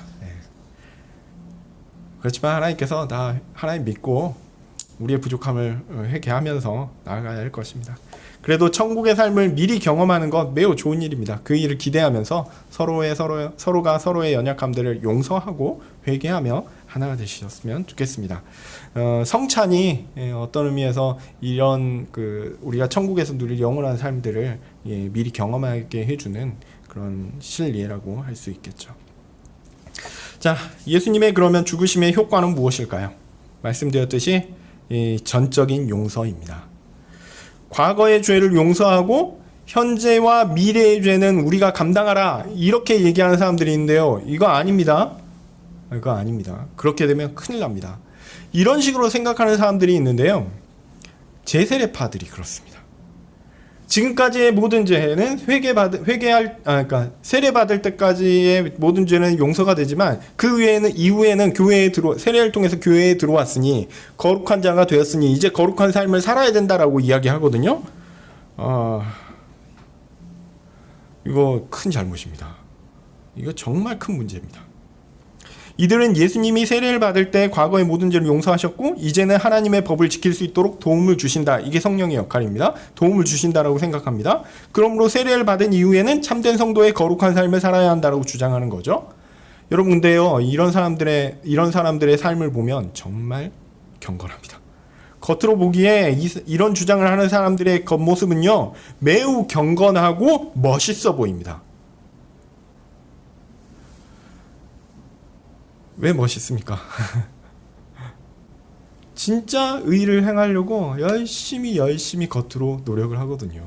그렇지만 하나님께서 나 하나님 믿고 우리의 부족함을 회개하면서 나아가야 할 것입니다. 그래도 천국의 삶을 미리 경험하는 것 매우 좋은 일입니다. 그 일을 기대하면서 서로가 서로의 연약함들을 용서하고 회개하며 하나가 되셨으면 좋겠습니다. 성찬이 어떤 의미에서 이런 우리가 천국에서 누릴 영원한 삶들을 미리 경험하게 해주는 그런 실례라고 할 수 있겠죠. 자, 예수님의 그러면 죽으심의 효과는 무엇일까요? 말씀드렸듯이 전적인 용서입니다. 과거의 죄를 용서하고 현재와 미래의 죄는 우리가 감당하라, 이렇게 얘기하는 사람들이 있는데요, 이거 아닙니다. 이거 아닙니다. 그렇게 되면 큰일 납니다. 이런 식으로 생각하는 사람들이 있는데요, 제세례파들이 그렇습니다. 지금까지의 모든 죄는 그러니까 세례받을 때까지의 모든 죄는 용서가 되지만 그 이후에는 세례를 통해서 교회에 들어왔으니 거룩한 자가 되었으니 이제 거룩한 삶을 살아야 된다라고 이야기하거든요. 이거 큰 잘못입니다. 이거 정말 큰 문제입니다. 이들은 예수님이 세례를 받을 때 과거의 모든 죄를 용서하셨고 이제는 하나님의 법을 지킬 수 있도록 도움을 주신다. 이게 성령의 역할입니다. 도움을 주신다라고 생각합니다. 그러므로 세례를 받은 이후에는 참된 성도의 거룩한 삶을 살아야 한다라고 주장하는 거죠. 여러분, 근데요, 이런 사람들의 삶을 보면 정말 경건합니다. 겉으로 보기에 이런 주장을 하는 사람들의 겉모습은요, 매우 경건하고 멋있어 보입니다. 왜 멋있습니까? 진짜 의를 행하려고 열심히 겉으로 노력을 하거든요.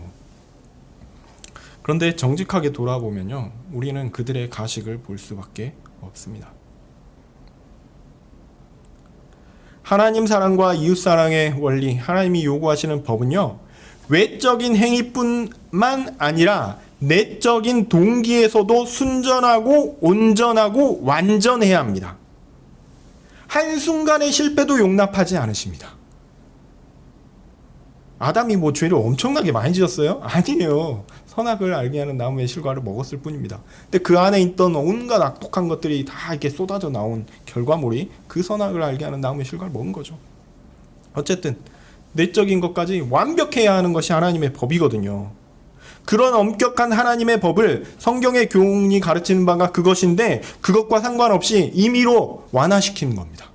그런데 정직하게 돌아보면요, 우리는 그들의 가식을 볼 수밖에 없습니다. 하나님 사랑과 이웃 사랑의 원리, 하나님이 요구하시는 법은요, 외적인 행위뿐만 아니라 내적인 동기에서도 순전하고 온전하고 완전해야 합니다. 한순간의 실패도 용납하지 않으십니다. 아담이 죄를 엄청나게 많이 지었어요? 아니에요. 선악을 알게 하는 나무의 실과를 먹었을 뿐입니다. 근데 그 안에 있던 온갖 악독한 것들이 다 이렇게 쏟아져 나온 결과물이 그 선악을 알게 하는 나무의 실과를 먹은 거죠. 어쨌든 내적인 것까지 완벽해야 하는 것이 하나님의 법이거든요. 그런 엄격한 하나님의 법을 성경의 교훈이 가르치는 바가 그것인데 그것과 상관없이 임의로 완화시키는 겁니다.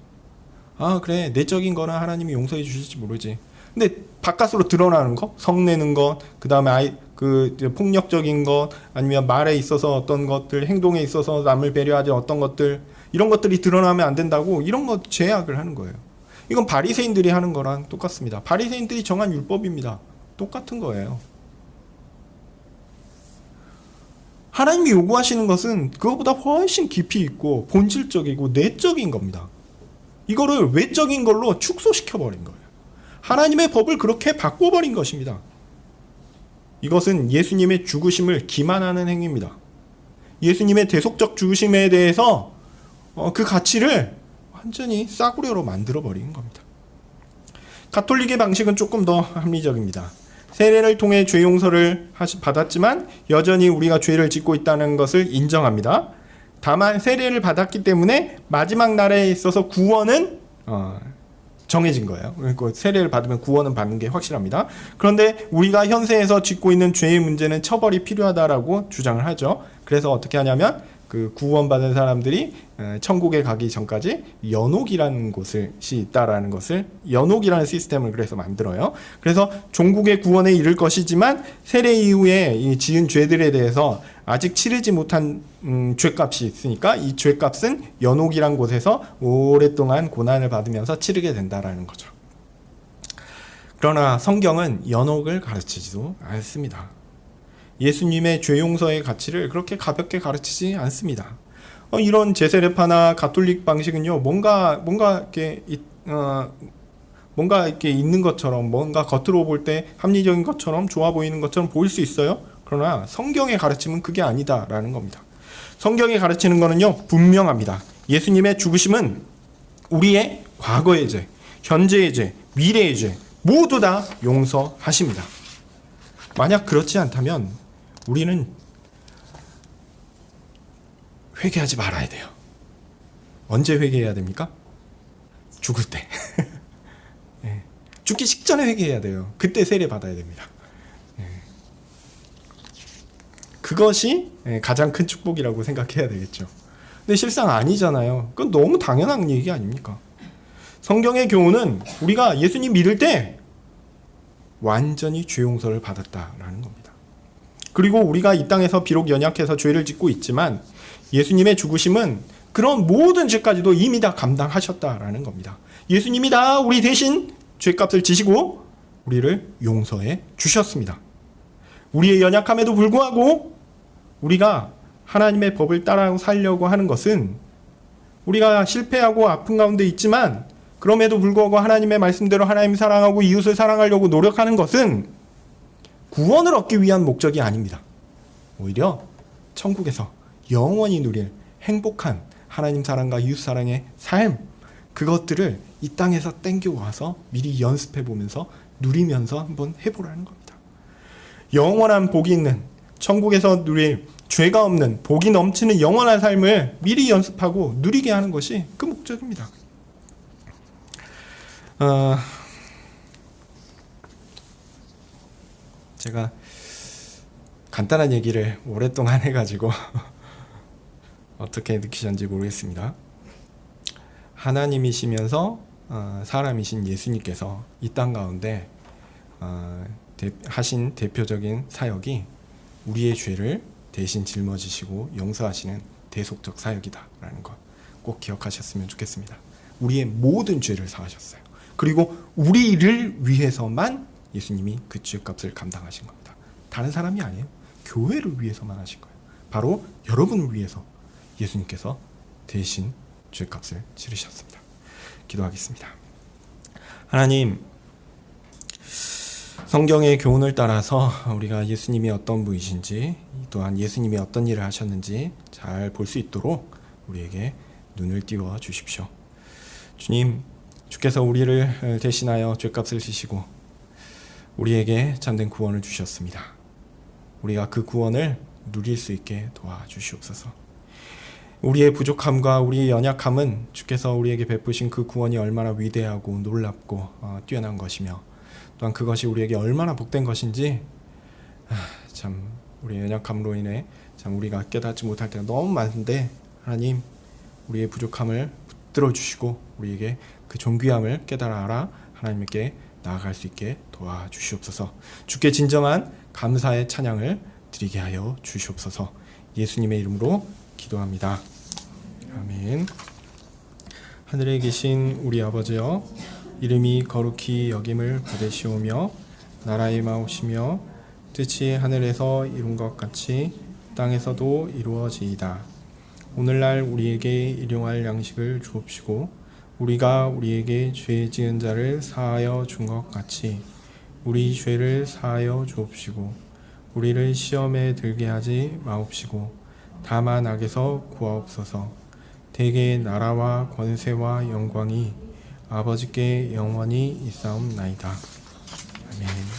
그래, 내적인 거는 하나님이 용서해 주실지 모르지. 근데 바깥으로 드러나는 거, 성내는 것, 그 다음에 그 이제 폭력적인 것 아니면 말에 있어서 어떤 것들, 행동에 있어서 남을 배려하지 어떤 것들, 이런 것들이 드러나면 안 된다고 이런 것 제약을 하는 거예요. 이건 바리새인들이 하는 거랑 똑같습니다. 바리새인들이 정한 율법입니다. 똑같은 거예요. 하나님이 요구하시는 것은 그것보다 훨씬 깊이 있고 본질적이고 내적인 겁니다. 이거를 외적인 걸로 축소시켜버린 거예요. 하나님의 법을 그렇게 바꿔버린 것입니다. 이것은 예수님의 죽으심을 기만하는 행위입니다. 예수님의 대속적 죽으심에 대해서 그 가치를 완전히 싸구려로 만들어버린 겁니다. 가톨릭의 방식은 조금 더 합리적입니다. 세례를 통해 죄 용서를 받았지만 여전히 우리가 죄를 짓고 있다는 것을 인정합니다. 다만 세례를 받았기 때문에 마지막 날에 있어서 구원은 정해진 거예요. 그러니까 세례를 받으면 구원은 받는 게 확실합니다. 그런데 우리가 현세에서 짓고 있는 죄의 문제는 처벌이 필요하다라고 주장을 하죠. 그래서 어떻게 하냐면 그 구원받은 사람들이 천국에 가기 전까지 연옥이라는 곳이 있다라는 것을, 연옥이라는 시스템을 그래서 만들어요. 그래서 종국의 구원에 이를 것이지만 세례 이후에 이 지은 죄들에 대해서 아직 치르지 못한 죄값이 있으니까 이 죄값은 연옥이란 곳에서 오랫동안 고난을 받으면서 치르게 된다라는 거죠. 그러나 성경은 연옥을 가르치지도 않습니다. 예수님의 죄 용서의 가치를 그렇게 가볍게 가르치지 않습니다. 이런 제세례파나 가톨릭 방식은요, 뭔가 이렇게 있는 것처럼, 뭔가 겉으로 볼 때 합리적인 것처럼, 좋아 보이는 것처럼 보일 수 있어요. 그러나 성경의 가르침은 그게 아니다라는 겁니다. 성경이 가르치는 거는요, 분명합니다. 예수님의 죽으심은 우리의 과거의 죄, 현재의 죄, 미래의 죄 모두 다 용서하십니다. 만약 그렇지 않다면 우리는 회개하지 말아야 돼요. 언제 회개해야 됩니까? 죽을 때. 네. 죽기 직전에 회개해야 돼요. 그때 세례 받아야 됩니다. 네. 그것이 가장 큰 축복이라고 생각해야 되겠죠. 근데 실상 아니잖아요. 그건 너무 당연한 얘기 아닙니까? 성경의 교훈은 우리가 예수님 믿을 때 완전히 죄 용서를 받았다라는 겁니다. 그리고 우리가 이 땅에서 비록 연약해서 죄를 짓고 있지만 예수님의 죽으심은 그런 모든 죄까지도 이미 다 감당하셨다라는 겁니다. 예수님이 다 우리 대신 죄값을 지시고 우리를 용서해 주셨습니다. 우리의 연약함에도 불구하고 우리가 하나님의 법을 따라 살려고 하는 것은 우리가 실패하고 아픈 가운데 있지만 그럼에도 불구하고 하나님의 말씀대로 하나님 사랑하고 이웃을 사랑하려고 노력하는 것은 구원을 얻기 위한 목적이 아닙니다. 오히려 천국에서 영원히 누릴 행복한 하나님 사랑과 이웃 사랑의 삶, 그것들을 이 땅에서 땡겨와서 미리 연습해 보면서 누리면서 한번 해보라는 겁니다. 영원한 복이 있는 천국에서 누릴 죄가 없는 복이 넘치는 영원한 삶을 미리 연습하고 누리게 하는 것이 그 목적입니다. 제가 간단한 얘기를 오랫동안 해가지고 어떻게 느끼셨는지 모르겠습니다. 하나님이시면서 사람이신 예수님께서 이 땅 가운데 하신 대표적인 사역이 우리의 죄를 대신 짊어지시고 용서하시는 대속적 사역이다라는 것 꼭 기억하셨으면 좋겠습니다. 우리의 모든 죄를 사하셨어요. 그리고 우리를 위해서만 예수님이 그 죄값을 감당하신 겁니다. 다른 사람이 아니에요. 교회를 위해서만 하신 거예요. 바로 여러분을 위해서 예수님께서 대신 죄값을 치르셨습니다. 기도하겠습니다. 하나님, 성경의 교훈을 따라서 우리가 예수님이 어떤 분이신지, 또한 예수님이 어떤 일을 하셨는지 잘 볼 수 있도록 우리에게 눈을 띄워 주십시오. 주님, 주께서 우리를 대신하여 죄값을 지시고 우리에게 참된 구원을 주셨습니다. 우리가 그 구원을 누릴 수 있게 도와주시옵소서. 우리의 부족함과 우리의 연약함은 주께서 우리에게 베푸신 그 구원이 얼마나 위대하고 놀랍고 뛰어난 것이며, 또한 그것이 우리에게 얼마나 복된 것인지 참 우리의 연약함으로 인해 참 우리가 깨닫지 못할 때가 너무 많은데, 하나님 우리의 부족함을 붙들어 주시고 우리에게 그 존귀함을 깨달아 알아 하나님께 나아갈 수 있게 도와주시옵소서. 주께 진정한 감사의 찬양을 드리게 하여 주시옵소서. 예수님의 이름으로 기도합니다. 아멘. 하늘에 계신 우리 아버지여, 이름이 거룩히 여김을 받으시오며 나라의 마옵시며 뜻이 하늘에서 이룬 것 같이 땅에서도 이루어지이다. 오늘날 우리에게 일용할 양식을 주옵시고 우리가 우리에게 죄 지은 자를 사하여 준 것 같이 우리 죄를 사하여 주옵시고 우리를 시험에 들게 하지 마옵시고 다만 악에서 구하옵소서. 대개 나라와 권세와 영광이 아버지께 영원히 있사옵나이다. 아멘.